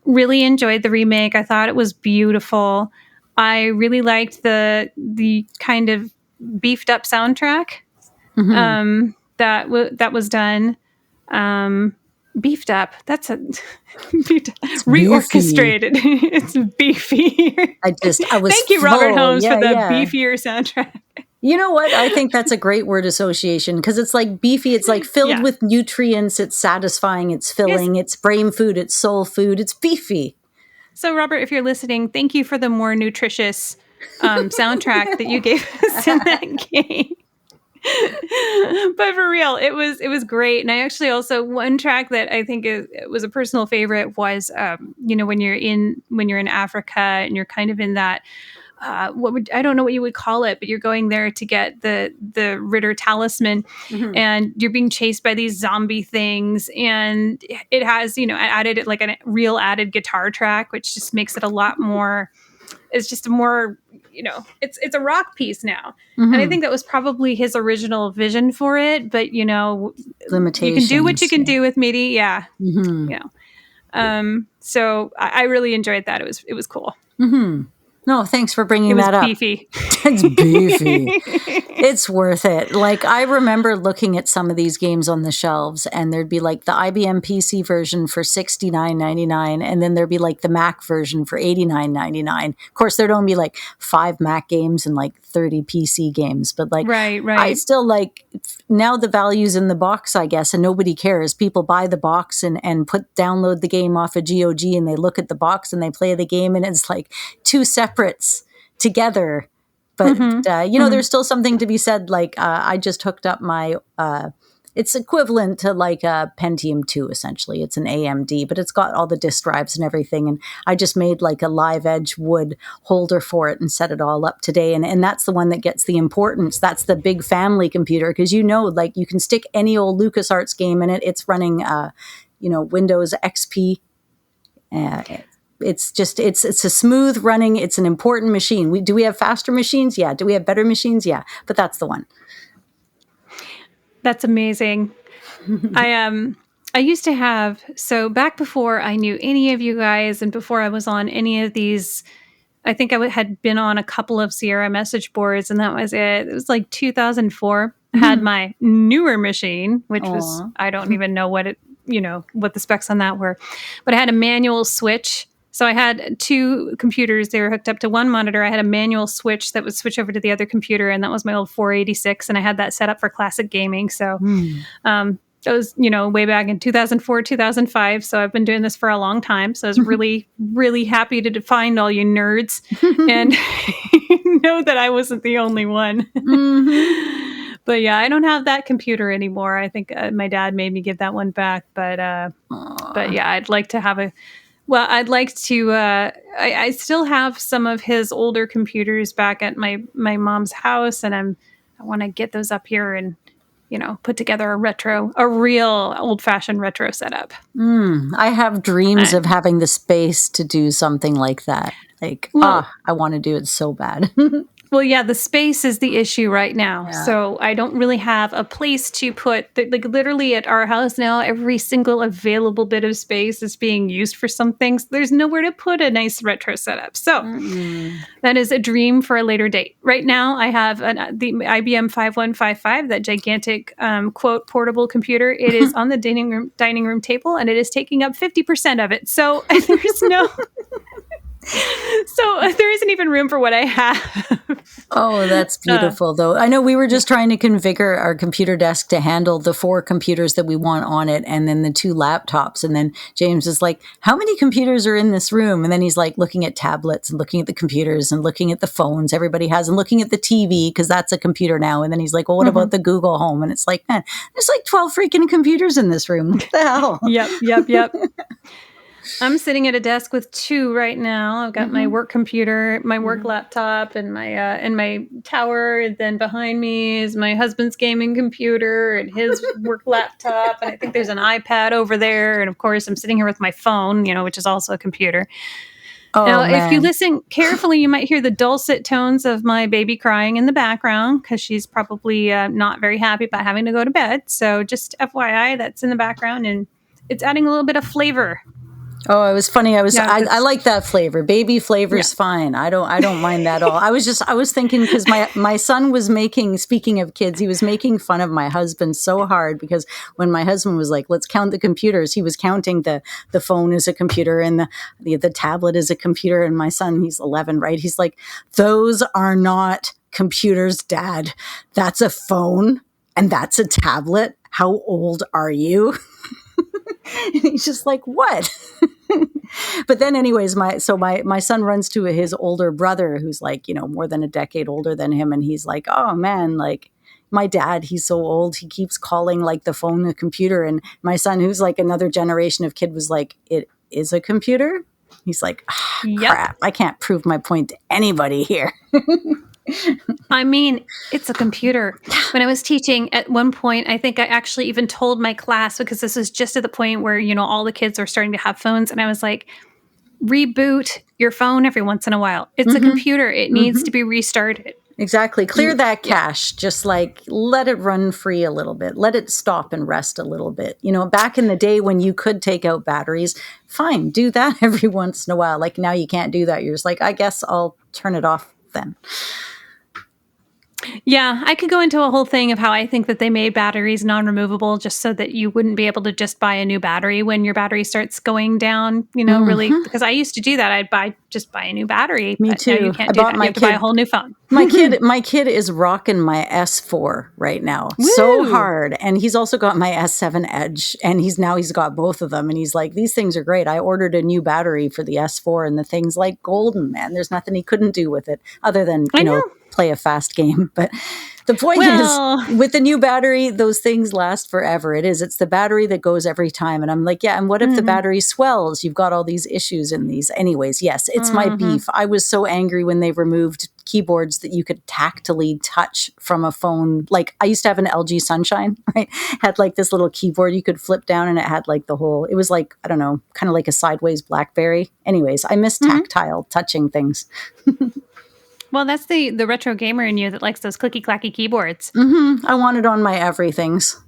Speaker 3: really enjoyed the remake. I thought it was beautiful. I really liked the kind of beefed up soundtrack that was done. Beefed up. That's a reorchestrated. It's beefy.
Speaker 2: I was
Speaker 3: Thank you, Robert
Speaker 2: full.
Speaker 3: Holmes, for the
Speaker 2: Yeah.
Speaker 3: beefier soundtrack.
Speaker 2: You know what? I think that's a great word association because it's like beefy. It's like filled with nutrients. It's satisfying. It's filling. It's brain food. It's soul food. It's beefy.
Speaker 3: So, Robert, if you're listening, thank you for the more nutritious soundtrack that you gave us in that game. But for real, it was great. And I actually also, one track that I think was a personal favorite was, when you're in Africa and you're kind of in that, I don't know what you would call it, but you're going there to get the Ritter talisman, and you're being chased by these zombie things, and it has, added like a real added guitar track, which just makes it a lot more. It's just a more, it's a rock piece now. And I think that was probably his original vision for it, but
Speaker 2: limitations.
Speaker 3: You can do what you can do with MIDI. Yeah. So I really enjoyed that. It was cool.
Speaker 2: No, thanks for bringing that up.
Speaker 3: Beefy.
Speaker 2: It's beefy. It's worth it. Like, I remember looking at some of these games on the shelves, and there'd be like the IBM PC version for $69.99, and then there'd be like the Mac version for $89.99. Of course, there'd only be like 5 Mac games and like 30 PC games, but like,
Speaker 3: right.
Speaker 2: I still like, now the value's in the box, I guess, and nobody cares. People buy the box and download the game off of GOG, and they look at the box and they play the game, and it's like 2 separates together. But, there's still something to be said. Like, I just hooked up my, it's equivalent to like a Pentium 2, essentially. It's an AMD, but it's got all the disk drives and everything. And I just made like a live edge wood holder for it and set it all up today. And that's the one that gets the importance. That's the big family computer. Because, like you can stick any old LucasArts game in it. It's running, Windows XP. It's a smooth running. It's an important machine. Do we have faster machines? Yeah. Do we have better machines? Yeah. But that's the one.
Speaker 3: That's amazing. I used to have, so back before I knew any of you guys and before I was on any of these, I think I had been on a couple of Sierra message boards, and that was it. It was like 2004. I had my newer machine, which was, I don't even know what what the specs on that were, but I had a manual switch. So I had 2 computers. They were hooked up to one monitor. I had a manual switch that would switch over to the other computer, and that was my old 486, and I had that set up for classic gaming. So that was, way back in 2004, 2005. So I've been doing this for a long time. So I was really, really happy to find all you nerds and know that I wasn't the only one. But yeah, I don't have that computer anymore. I think my dad made me give that one back. But yeah, I'd like to have I'd like to, I still have some of his older computers back at my mom's house, and I want to get those up here and, put together a real old-fashioned retro setup.
Speaker 2: I have dreams of having the space to do something like that. Like, I want to do it so bad.
Speaker 3: Well, yeah, the space is the issue right now. Yeah. So I don't really have a place to put, like literally at our house now, every single available bit of space is being used for some things. There's nowhere to put a nice retro setup. So that is a dream for a later date. Right now, I have the IBM 5155, that gigantic, quote, portable computer. It is on the dining room table, and it is taking up 50% of it. So there's no... So there isn't even room for what I have.
Speaker 2: Oh, that's beautiful, though. I know we were just trying to configure our computer desk to handle the 4 computers that we want on it, and then the 2 laptops. And then James is like, how many computers are in this room? And then he's like looking at tablets and looking at the computers and looking at the phones everybody has and looking at the TV, because that's a computer now. And then he's like, well, what about the Google Home? And it's like, man, there's like 12 freaking computers in this room. What the hell?
Speaker 3: Yep. I'm sitting at a desk with 2 right now. I've got my work computer, my work laptop, and my tower. And then behind me is my husband's gaming computer and his work laptop. And I think there's an iPad over there. And of course, I'm sitting here with my phone, which is also a computer.
Speaker 2: Oh,
Speaker 3: Now, if you
Speaker 2: man.
Speaker 3: listen carefully, you might hear the dulcet tones of my baby crying in the background because she's probably not very happy about having to go to bed. So just FYI, that's in the background and it's adding a little bit of flavor.
Speaker 2: Oh, it was funny.
Speaker 3: Yeah,
Speaker 2: I like that flavor. Baby flavor's
Speaker 3: yeah.
Speaker 2: fine. I don't mind that at all. I was thinking because my son was making, speaking of kids, he was making fun of my husband so hard because when my husband was like, let's count the computers, he was counting the phone as a computer and the tablet as a computer. And my son, he's 11, right? He's like, those are not computers, Dad. That's a phone and that's a tablet. How old are you? And he's just like, what? But then anyways, my son runs to his older brother who's like, more than a decade older than him. And he's like, oh man, like my dad, he's so old. He keeps calling like the phone a computer. And my son, who's like another generation of kid, was like, it is a computer. He's like,
Speaker 3: Yep.
Speaker 2: crap, I can't prove my point to anybody here.
Speaker 3: I mean, it's a computer. When I was teaching at one point, I think I actually even told my class, because this is just at the point where, all the kids are starting to have phones. And I was like, reboot your phone every once in a while. It's a computer. It needs to be restarted.
Speaker 2: Exactly. Clear that cache. Just like let it run free a little bit. Let it stop and rest a little bit. Back in the day when you could take out batteries, fine, do that every once in a while. Like now you can't do that. You're just like, I guess I'll turn it off then.
Speaker 3: Yeah, I could go into a whole thing of how I think that they made batteries non-removable just so that you wouldn't be able to just buy a new battery when your battery starts going down, really, because I used to do that. I'd buy a new battery.
Speaker 2: Me
Speaker 3: but
Speaker 2: too.
Speaker 3: Now you can't
Speaker 2: I
Speaker 3: do
Speaker 2: bought
Speaker 3: that.
Speaker 2: my
Speaker 3: You have to buy a
Speaker 2: kid-
Speaker 3: whole new phone.
Speaker 2: My kid is rocking my S4 right now.
Speaker 3: Woo!
Speaker 2: So hard. And he's also got my S7 Edge and he's got both of them. And he's like, these things are great. I ordered a new battery for the S4 and the thing's like golden, man. There's nothing he couldn't do with it other than,
Speaker 3: I know.
Speaker 2: play a fast game. But the point is, with the new battery, those things last forever. It's the battery that goes every time. And I'm like, yeah, and what if the battery swells? You've got all these issues in these. Anyways, yes, it's my beef. I was so angry when they removed keyboards that you could tactily touch from a phone. Like I used to have an LG Sunshine, right? Had like this little keyboard you could flip down and it had like it was like, I don't know, kind of like a sideways BlackBerry. Anyways, I miss tactile touching things.
Speaker 3: Well, that's the retro gamer in you that likes those clicky-clacky keyboards.
Speaker 2: I want it on my everythings.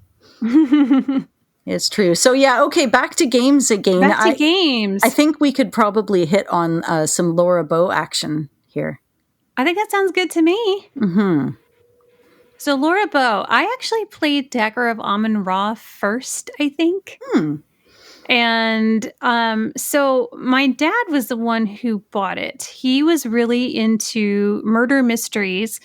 Speaker 2: It's true. So yeah, okay, back to games again.
Speaker 3: Games.
Speaker 2: I think we could probably hit on some Laura Bow action here.
Speaker 3: I think that sounds good to me. Mm-hmm. So Laura Bow, I actually played Dagger of Amun-Ra first, I think. And so my dad was the one who bought it. He was really into murder mysteries.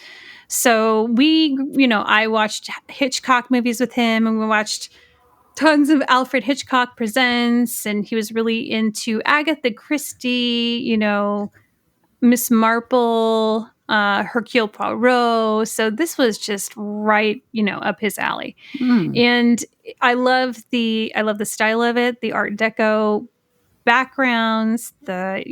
Speaker 3: So I watched Hitchcock movies with him and we watched tons of Alfred Hitchcock Presents. And he was really into Agatha Christie, Miss Marple, Hercule Poirot. So this was just right, up his alley. And I love the style of it, the Art Deco backgrounds, the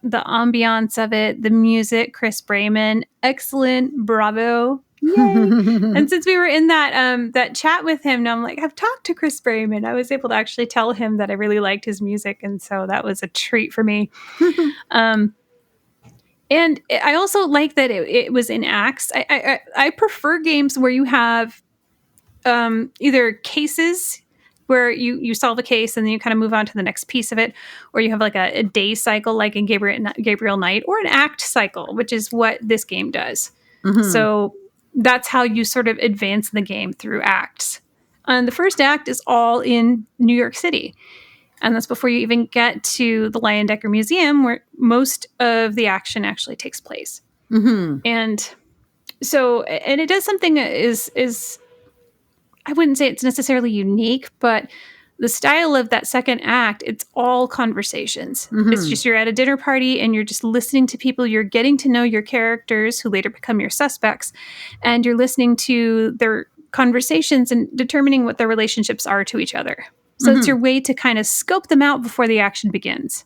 Speaker 3: ambiance of it, the music. Chris Brayman, excellent, bravo. Yay. And since we were in that chat with him, now I'm like, I've talked to Chris Brayman. I was able to actually tell him that I really liked his music. And so that was a treat for me. And I also like that it was in acts. I prefer games where you have either cases where you solve a case and then you kind of move on to the next piece of it, or you have like a day cycle like in Gabriel Knight, or an act cycle, which is what this game does. So that's how you sort of advance the game through acts. And the first act is all in New York City. And that's before you even get to the Leyendecker Museum, where most of the action actually takes place. And so, and it does something that is, I wouldn't say it's necessarily unique, but the style of that second act, it's all conversations. It's just you're at a dinner party and you're just listening to people. You're getting to know your characters who later become your suspects. And you're listening to their conversations and determining what their relationships are to each other. So it's your way to kind of scope them out before the action begins.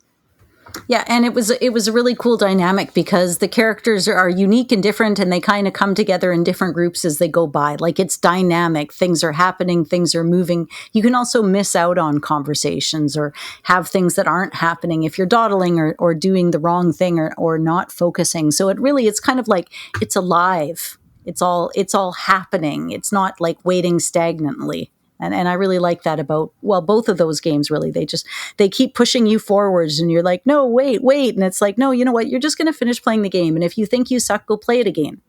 Speaker 2: Yeah, and it was a really cool dynamic because the characters are unique and different, and they kind of come together in different groups as they go by. Like, it's dynamic. Things are happening. Things are moving. You can also miss out on conversations or have things that aren't happening if you're dawdling or doing the wrong thing or not focusing. So it's kind of like it's alive. It's all happening. It's not like waiting stagnantly. And I really like that about, well, both of those games, really. They keep pushing you forwards and you're like, no, wait. And it's like, no, you know what? You're just going to finish playing the game. And if you think you suck, go play it again.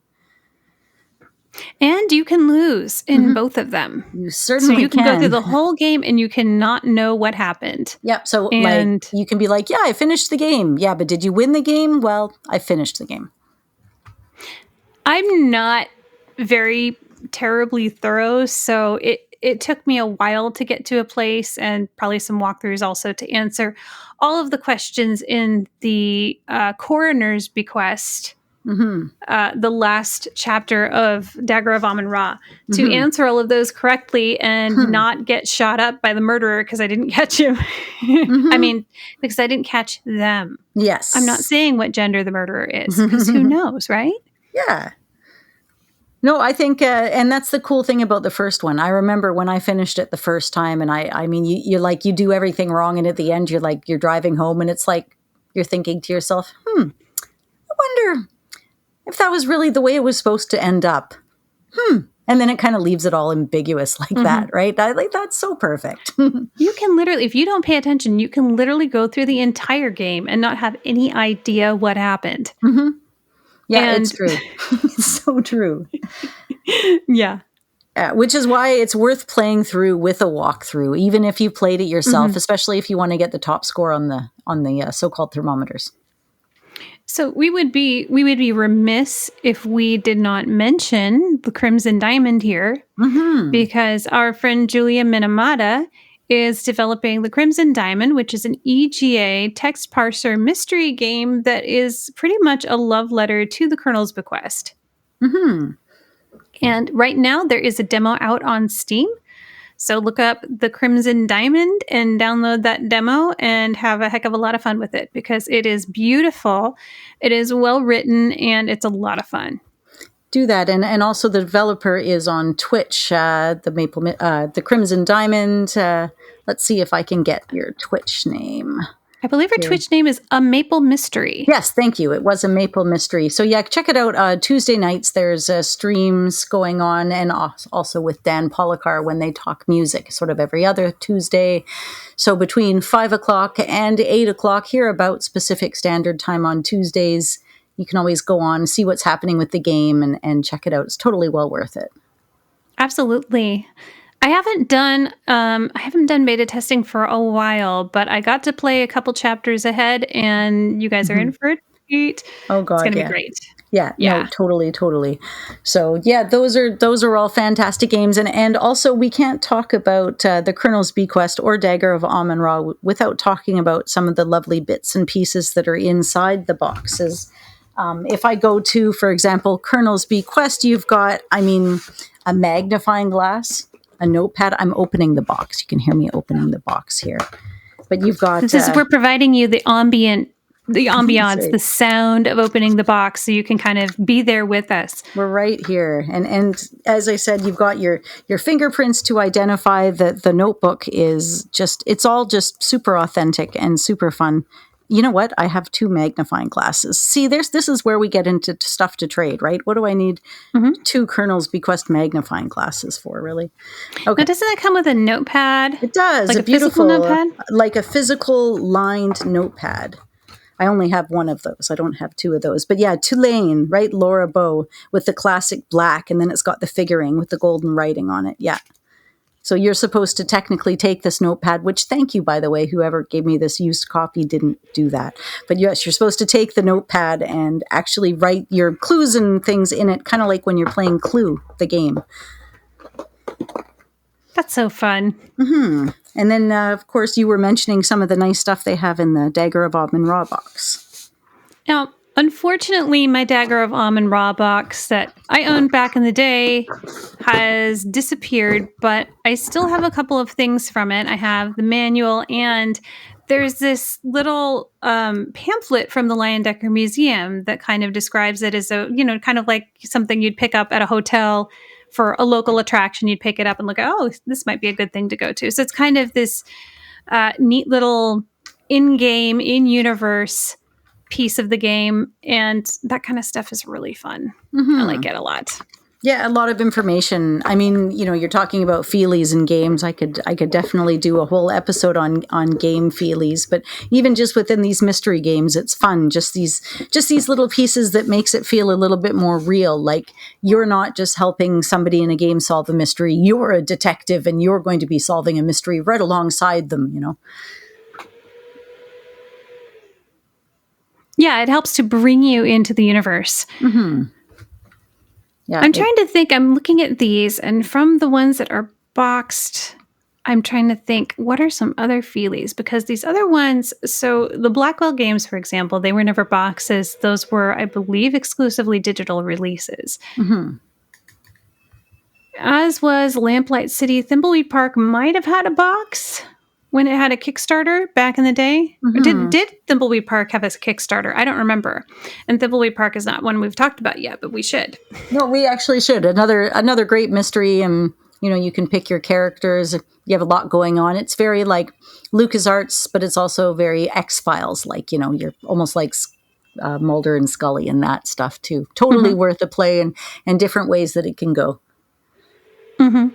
Speaker 3: And you can lose in both of them.
Speaker 2: You certainly
Speaker 3: So you can go through the whole game and you cannot know what happened.
Speaker 2: Yep. So like, you can be like, yeah, I finished the game. Yeah, but did you win the game? Well, I finished the game.
Speaker 3: I'm not very terribly thorough, so it took me a while to get to a place, and probably some walkthroughs also, to answer all of the questions in the coroner's bequest, the last chapter of Dagger of Amun-Ra, to answer all of those correctly and not get shot up by the murderer because I didn't catch him. I mean, because I didn't catch them.
Speaker 2: Yes.
Speaker 3: I'm not saying what gender the murderer is, because who knows, right?
Speaker 2: Yeah. No, I think, and that's the cool thing about the first one. I remember when I finished it the first time, and I mean, you do everything wrong, and at the end, you're driving home, and it's like, you're thinking to yourself, I wonder if that was really the way it was supposed to end up. And then it kind of leaves it all ambiguous like that, right? That's so perfect.
Speaker 3: You can literally, if you don't pay attention, you can literally go through the entire game and not have any idea what happened.
Speaker 2: Yeah, it's true. It's so true.
Speaker 3: Yeah.
Speaker 2: Which is why it's worth playing through with a walkthrough, even if you played it yourself, especially if you want to get the top score on the so-called thermometers.
Speaker 3: So we would be remiss if we did not mention the Crimson Diamond here, because our friend Julia Minamata is developing the Crimson Diamond, which is an EGA text parser mystery game that is pretty much a love letter to the Colonel's Bequest. And right now there is a demo out on Steam. So look up the Crimson Diamond and download that demo and have a heck of a lot of fun with it, because it is beautiful, it is well written, and it's a lot of fun.
Speaker 2: Do that, and also the developer is on Twitch. The Crimson Diamond. Let's see if I can get your Twitch name.
Speaker 3: I believe her Twitch name is A Maple Mystery.
Speaker 2: Yes, thank you. It was A Maple Mystery. So yeah, check it out. Tuesday nights there's streams going on, and also with Dan Polakar when they talk music, sort of every other Tuesday. So between 5 o'clock and 8 o'clock, here about Pacific Standard Time on Tuesdays. You can always go on, see what's happening with the game, and check it out. It's totally well worth it.
Speaker 3: Absolutely. I haven't done beta testing for a while, but I got to play a couple chapters ahead, and you guys are in for a treat.
Speaker 2: Oh God,
Speaker 3: it's going to be great.
Speaker 2: Yeah, no, totally. So yeah, those are all fantastic games, and also we can't talk about the Colonel's Bequest or Dagger of Amun-Ra without talking about some of the lovely bits and pieces that are inside the boxes. If I go to, for example, Colonel's Bequest, you've got, a magnifying glass, a notepad. I'm opening the box. You can hear me opening the box here. But you've got...
Speaker 3: we're providing you the ambience,
Speaker 2: right.
Speaker 3: The sound of opening the box, so you can kind of be there with us.
Speaker 2: We're right here. And as I said, you've got your fingerprints to identify that the notebook is just... It's all just super authentic and super fun. You know what? I have 2 magnifying glasses. See, this is where we get into stuff to trade, right? What do I need 2 Colonel's Bequest magnifying glasses for, really? Okay.
Speaker 3: Now, doesn't it come with a notepad?
Speaker 2: It does.
Speaker 3: Like
Speaker 2: a beautiful
Speaker 3: notepad?
Speaker 2: Like a physical lined notepad. I only have 1 of those. I don't have 2 of those. But yeah, Tulane, right? Laura Bow with the classic black, and then it's got the figuring with the golden writing on it. Yeah. So you're supposed to technically take this notepad, which, thank you, by the way, whoever gave me this used copy didn't do that. But yes, you're supposed to take the notepad and actually write your clues and things in it, kind of like when you're playing Clue, the game.
Speaker 3: That's so fun.
Speaker 2: And then, of course, you were mentioning some of the nice stuff they have in the Dagger of Amun-Ra box.
Speaker 3: Now, unfortunately, my Dagger of Amun-Ra box that I owned back in the day has disappeared, but I still have a couple of things from it. I have the manual and there's this little pamphlet from the Lion Decker Museum that kind of describes it as a, kind of like something you'd pick up at a hotel for a local attraction. You'd pick it up and look at, oh, this might be a good thing to go to. So it's kind of this neat little in-game, in-universe piece of the game. And that kind of stuff is really fun. I like it a lot.
Speaker 2: Yeah, a lot of information. I mean, you're talking about feelies in games. I could definitely do a whole episode on game feelies, but even just within these mystery games, it's fun. Just these little pieces that makes it feel a little bit more real. Like you're not just helping somebody in a game solve a mystery. You're a detective and you're going to be solving a mystery right alongside them,
Speaker 3: Yeah, it helps to bring you into the universe.
Speaker 2: Mm-hmm. Yeah,
Speaker 3: I'm trying to think. I'm looking at these, and from the ones that are boxed, I'm trying to think, what are some other feelies? Because these other ones, so the Blackwell games, for example, they were never boxes. Those were, I believe, exclusively digital releases.
Speaker 2: Mm-hmm.
Speaker 3: As was Lamplight City. Thimbleweed Park might have had a box when it had a Kickstarter back in the day.
Speaker 2: Mm-hmm.
Speaker 3: Did Thimbleweed Park have a Kickstarter? I don't remember. And Thimbleweed Park is not one we've talked about yet, but we should.
Speaker 2: No, we actually should. Another great mystery, and you can pick your characters. You have a lot going on. It's very like LucasArts, but it's also very X-Files. Like you're almost like Mulder and Scully and that stuff too. Totally worth a play, and different ways that it can go.
Speaker 3: Mm-hmm.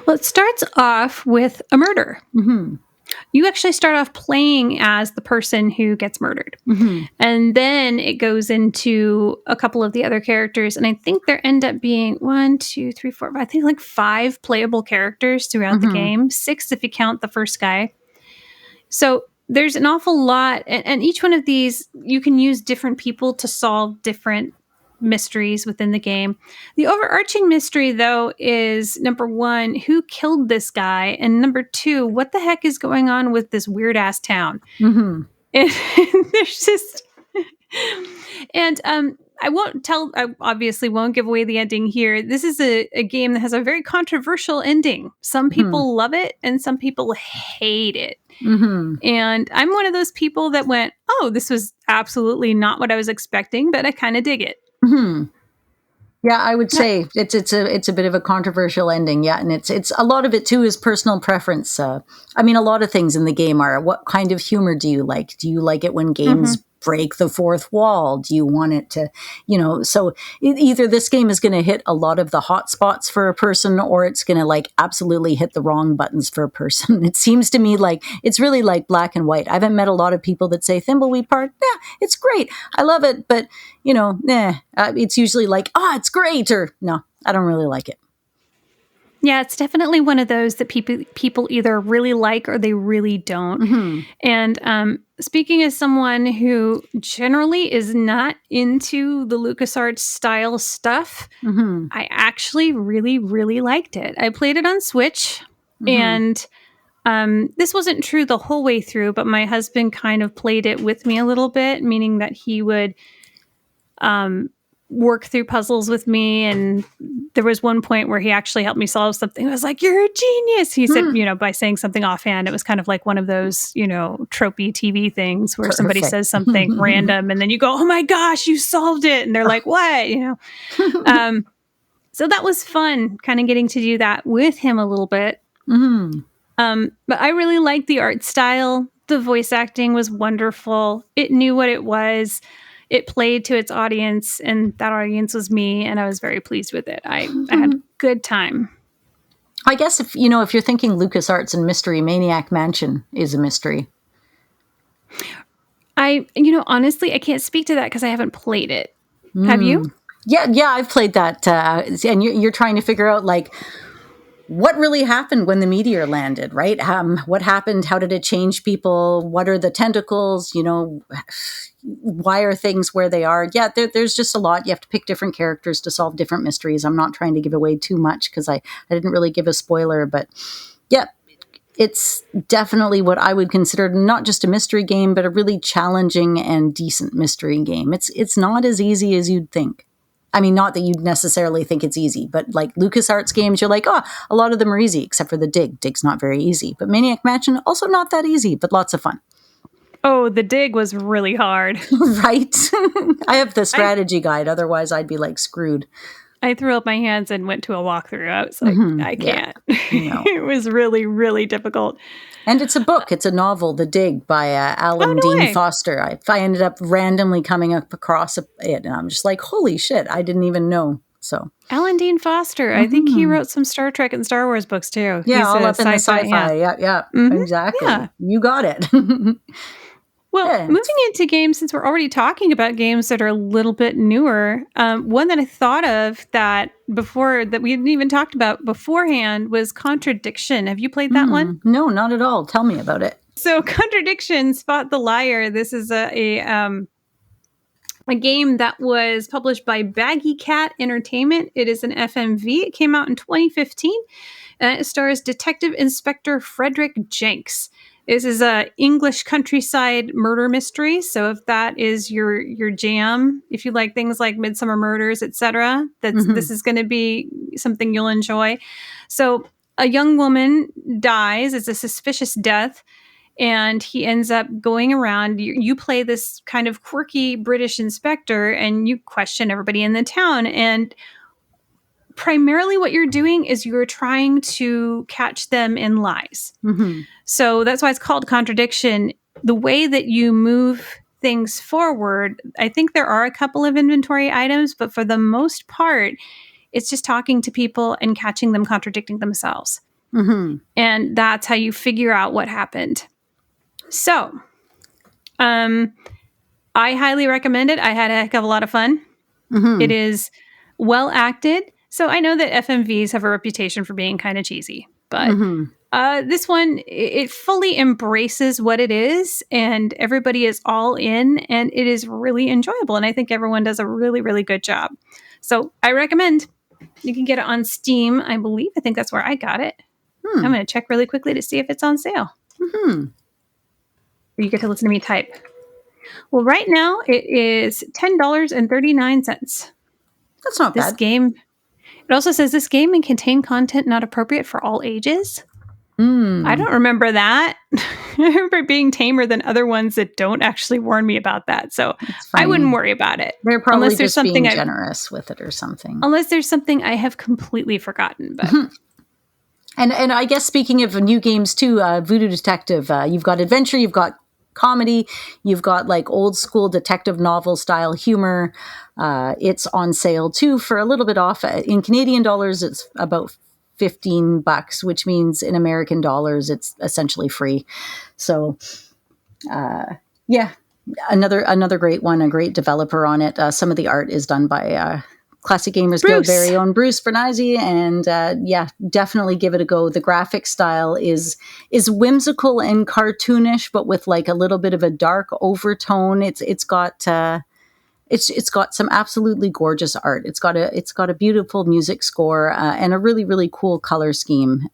Speaker 3: Well, it starts off with a murder.
Speaker 2: Mm-hmm.
Speaker 3: You actually start off playing as the person who gets murdered.
Speaker 2: Mm-hmm.
Speaker 3: And then it goes into a couple of the other characters. And I think there end up being 1, 2, 3, 4, I think like 5 playable characters throughout the game. 6 if you count the first guy. So there's an awful lot. And each one of these, you can use different people to solve different mysteries within the game. The overarching mystery, though, is number 1, who killed this guy? And number 2, what the heck is going on with this weird ass town?
Speaker 2: Mm-hmm.
Speaker 3: And there's just, and I obviously won't give away the ending here. This is a game that has a very controversial ending. Some people love it and some people hate it.
Speaker 2: Mm-hmm.
Speaker 3: And I'm one of those people that went, oh, this was absolutely not what I was expecting, but I kind of dig it.
Speaker 2: Mm-hmm. Yeah, I would say it's a bit of a controversial ending. Yeah, and it's a lot of it too is personal preference. I mean, a lot of things in the game are, what kind of humor do you like? Do you like it when games break the fourth wall? Do you want it to, so either this game is going to hit a lot of the hot spots for a person, or it's going to like absolutely hit the wrong buttons for a person. It seems to me like it's really like black and white. I haven't met a lot of people that say Thimbleweed Park, it's great, I love it, but it's usually like, it's great, or no, I don't really like it.
Speaker 3: Yeah, it's definitely one of those that people either really like or they really don't. Mm-hmm. And speaking as someone who generally is not into the LucasArts style stuff, I actually really, really liked it. I played it on Switch, and this wasn't true the whole way through, but my husband kind of played it with me a little bit, meaning that he would work through puzzles with me, and there was one point where he actually helped me solve something. I was like, "You're a genius," he said, by saying something offhand. It was kind of like one of those, tropey TV things where somebody says something random and then you go, "Oh my gosh, you solved it," and they're like, "What?" So that was fun, kind of getting to do that with him a little bit. But I really liked the art style. The voice acting was wonderful. It knew what it was. It played to its audience, and that audience was me, and I was very pleased with it. I had a good time.
Speaker 2: I guess if you're thinking LucasArts and mystery, Maniac Mansion is a mystery.
Speaker 3: Honestly, I can't speak to that because I haven't played it. Have you?
Speaker 2: Yeah, I've played that, and you're trying to figure out like what really happened when the meteor landed, right? What happened? How did it change people? What are the tentacles? Why are things where they are? Yeah, there's just a lot. You have to pick different characters to solve different mysteries. I'm not trying to give away too much because I didn't really give a spoiler, but yeah, it's definitely what I would consider not just a mystery game, but a really challenging and decent mystery game. It's not as easy as you'd think. I mean, not that you'd necessarily think it's easy, but like LucasArts games, you're like, a lot of them are easy, except for the Dig. Dig's not very easy. But Maniac Mansion, also not that easy, but lots of fun.
Speaker 3: Oh, the dig was really hard.
Speaker 2: Right? I have the strategy guide. Otherwise, I'd be like screwed.
Speaker 3: I threw up my hands and went to a walkthrough. I was like, I can't.
Speaker 2: No.
Speaker 3: It was really, really difficult.
Speaker 2: And it's a book. It's a novel, The Dig, by Alan
Speaker 3: no
Speaker 2: Dean
Speaker 3: way.
Speaker 2: Foster. I ended up randomly coming up across it, and I'm just like, holy shit, I didn't even know. So
Speaker 3: Alan Dean Foster. I think he wrote some Star Trek and Star Wars books too.
Speaker 2: yeah,
Speaker 3: He's
Speaker 2: all
Speaker 3: a
Speaker 2: up in the sci-fi. Yeah, exactly.
Speaker 3: Yeah.
Speaker 2: You got it.
Speaker 3: Well, moving into games, since we're already talking about games that are a little bit newer, one that I thought of that we hadn't even talked about beforehand was Contradiction. Have you played that one?
Speaker 2: No, not at all. Tell me about it.
Speaker 3: So Contradiction, Spot the Liar. This is a game that was published by Baggy Cat Entertainment. It is an FMV. It came out in 2015. It stars Detective Inspector Frederick Jenks. This is a English countryside murder mystery. So if that is your jam, if you like things like Midsummer Murders, etc., this is going to be something you'll enjoy. So a young woman dies. It's a suspicious death. And he ends up going around. You play this kind of quirky British inspector, and you question everybody in the town. And primarily what you're doing is you're trying to catch them in lies. So that's why it's called Contradiction. The way that you move things forward, I think there are a couple of inventory items, but for the most part, it's just talking to people and catching them contradicting themselves. And that's how you figure out what happened. So, I highly recommend it. I had a heck of a lot of fun. It is well acted. So I know that FMVs have a reputation for being kind of cheesy, but this one, it fully embraces what it is, and everybody is all in, and it is really enjoyable. And I think everyone does a really, really good job. So I recommend. You can get it on Steam, I believe. I think that's where I got it. I'm going to check really quickly to see if it's on sale. You get to listen to me type. Well, right now it is $10.39.
Speaker 2: That's not bad.
Speaker 3: This game, it also says this game may contain content not appropriate for all ages. I don't remember that. I remember it being tamer than other ones that don't actually warn me about that. So I wouldn't worry about it.
Speaker 2: They're probably just being generous with it or something.
Speaker 3: Unless there's something I have completely forgotten. But
Speaker 2: And I guess speaking of new games too, Voodoo Detective, you've got adventure, you've got comedy, you've got like old school detective novel style humor. It's on sale too for a little bit off. In Canadian dollars, it's about $15, which means in American dollars, it's essentially free. So, yeah, another great one, a great developer on it. Some of the art is done by Classic Gamers Guild very own Bruce Bernizzi, and yeah, definitely give it a go. The graphic style is whimsical and cartoonish, but with like a little bit of a dark overtone. It's got some absolutely gorgeous art. It's got a beautiful music score and a really, really cool color scheme.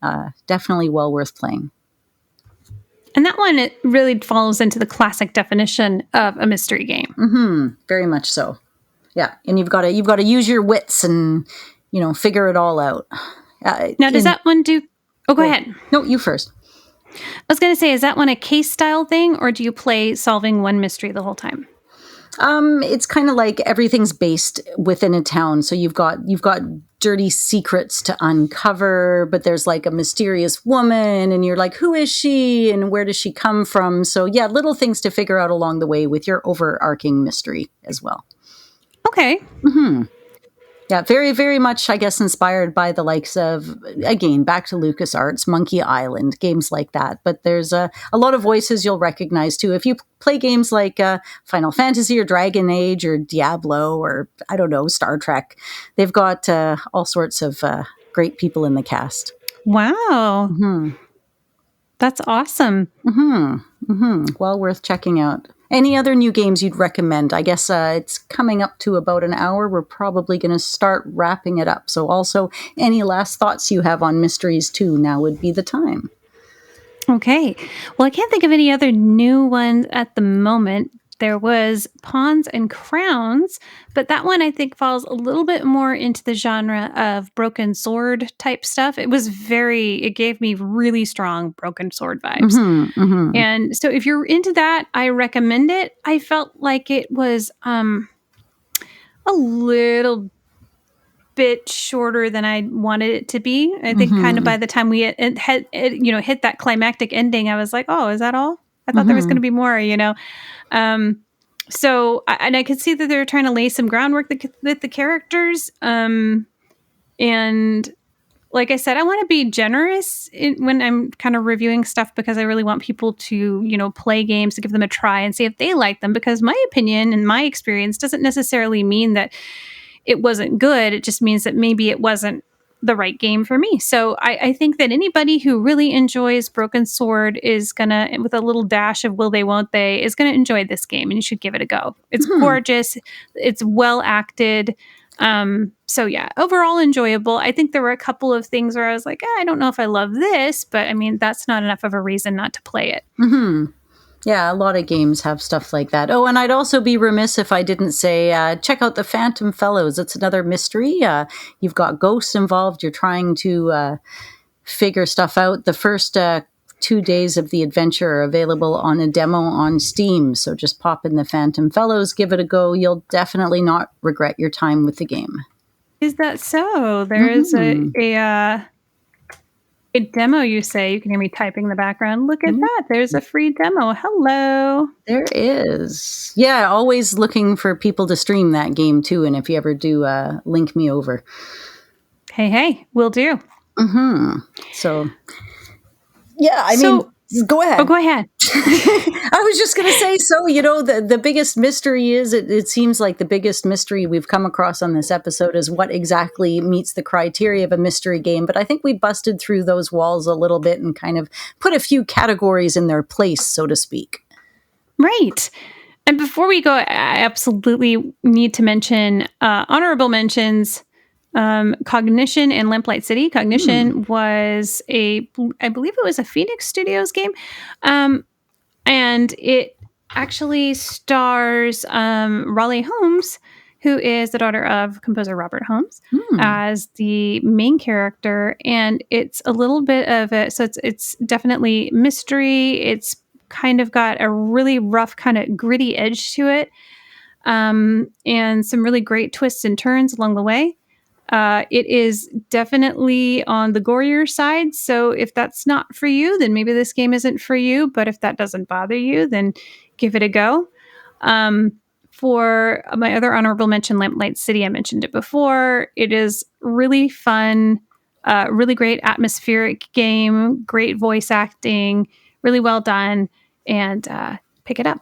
Speaker 2: Definitely well worth playing.
Speaker 3: And that one, it really falls into the classic definition of a mystery game.
Speaker 2: Very much so. Yeah, and you've got to use your wits and figure it all out.
Speaker 3: Now, does that one do? Oh, go ahead.
Speaker 2: No, you first.
Speaker 3: I was going to say, is that one a case style thing, or do you play solving one mystery the whole time?
Speaker 2: It's kind of like everything's based within a town. So you've got dirty secrets to uncover, but there's like a mysterious woman and you're like, who is she and where does she come from? So yeah, little things to figure out along the way with your overarching mystery as well.
Speaker 3: Okay.
Speaker 2: Yeah, very, very much, I guess, inspired by the likes of, again, back to LucasArts, Monkey Island, games like that. But there's a lot of voices you'll recognize, too. If you play games like Final Fantasy or Dragon Age or Diablo or, I don't know, Star Trek, they've got all sorts of great people in the cast.
Speaker 3: Wow. That's awesome.
Speaker 2: Well worth checking out. Any other new games you'd recommend? I guess it's coming up to about an hour. We're probably going to start wrapping it up. So also, any last thoughts you have on Mysteries 2, now would be the time.
Speaker 3: Okay. Well, I can't think of any other new ones at the moment. There was Pawns and Crowns, but that one I think falls a little bit more into the genre of Broken Sword type stuff. It gave me really strong Broken Sword vibes. And so if you're into that, I recommend it. I felt like it was a little bit shorter than I wanted it to be. I think kind of by the time we hit that climactic ending, I was like, oh, is that all? I thought there was going to be more, So, and I could see that they're trying to lay some groundwork with the characters. And like I said, I want to be generous when I'm kind of reviewing stuff because I really want people to, play games, to give them a try and see if they like them. Because my opinion and my experience doesn't necessarily mean that it wasn't good. It just means that maybe it wasn't the right game for me. So I think that anybody who really enjoys Broken Sword is gonna, with a little dash of will they, won't they, is gonna enjoy this game, and you should give it a go. It's gorgeous. It's well acted. So yeah, overall enjoyable. I think there were a couple of things where I was like, I don't know if I love this, but I mean, that's not enough of a reason not to play it.
Speaker 2: Yeah, a lot of games have stuff like that. Oh, and I'd also be remiss if I didn't say, check out the Phantom Fellows. It's another mystery. You've got ghosts involved. You're trying to figure stuff out. The first 2 days of the adventure are available on a demo on Steam. So just pop in the Phantom Fellows, give it a go. You'll definitely not regret your time with the game.
Speaker 3: Is that so? There is a demo, you say. You can hear me typing in the background. Look at that. There's a free demo. Hello.
Speaker 2: There is. Yeah, always looking for people to stream that game too. And if you ever do, link me over.
Speaker 3: Hey, will do.
Speaker 2: So, yeah, I mean, go ahead.
Speaker 3: Oh, go ahead.
Speaker 2: I was just going to say, so, the biggest mystery is, it seems like the biggest mystery we've come across on this episode is what exactly meets the criteria of a mystery game. But I think we busted through those walls a little bit and kind of put a few categories in their place, so to speak.
Speaker 3: Right. And before we go, I absolutely need to mention honorable mentions. Cognition and Lamplight City. Cognition was I believe it was a Phoenix Studios game. And it actually stars Raleigh Holmes, who is the daughter of composer Robert Holmes, as the main character. And it's a little bit of it's definitely mystery. It's kind of got a really rough, kind of gritty edge to it. And some really great twists and turns along the way. It is definitely on the gorier side. So if that's not for you, then maybe this game isn't for you. But if that doesn't bother you, then give it a go. For my other honorable mention, Lamplight City, I mentioned it before. It is really fun, really great atmospheric game, great voice acting, really well done, and pick it up.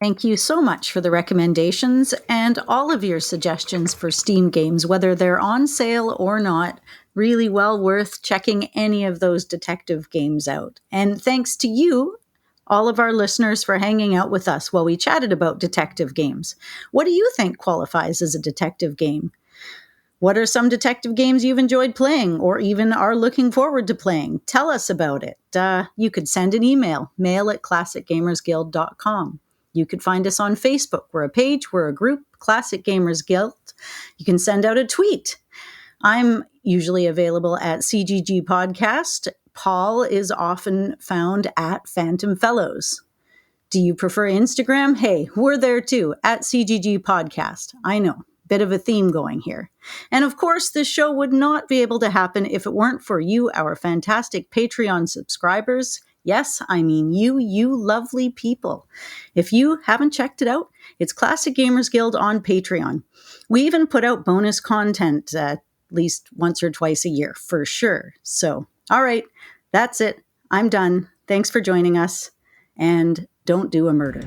Speaker 2: Thank you so much for the recommendations and all of your suggestions for Steam games, whether they're on sale or not. Really well worth checking any of those detective games out. And thanks to you, all of our listeners, for hanging out with us while we chatted about detective games. What do you think qualifies as a detective game? What are some detective games you've enjoyed playing or even are looking forward to playing? Tell us about it. You could send an email, mail@classicgamersguild.com. You could find us on Facebook. We're a page, we're a group, Classic Gamers Guild. You can send out a tweet. I'm usually available at CGG Podcast. Paul is often found at Phantom Fellows. Do you prefer Instagram? Hey, we're there too, at CGG Podcast. I know, bit of a theme going here. And of course, this show would not be able to happen if it weren't for you, our fantastic Patreon subscribers. Yes, I mean you lovely people. If you haven't checked it out, it's Classic Gamers Guild on Patreon. We even put out bonus content at least once or twice a year, for sure. So, all right, that's it. I'm done. Thanks for joining us, and don't do a murder.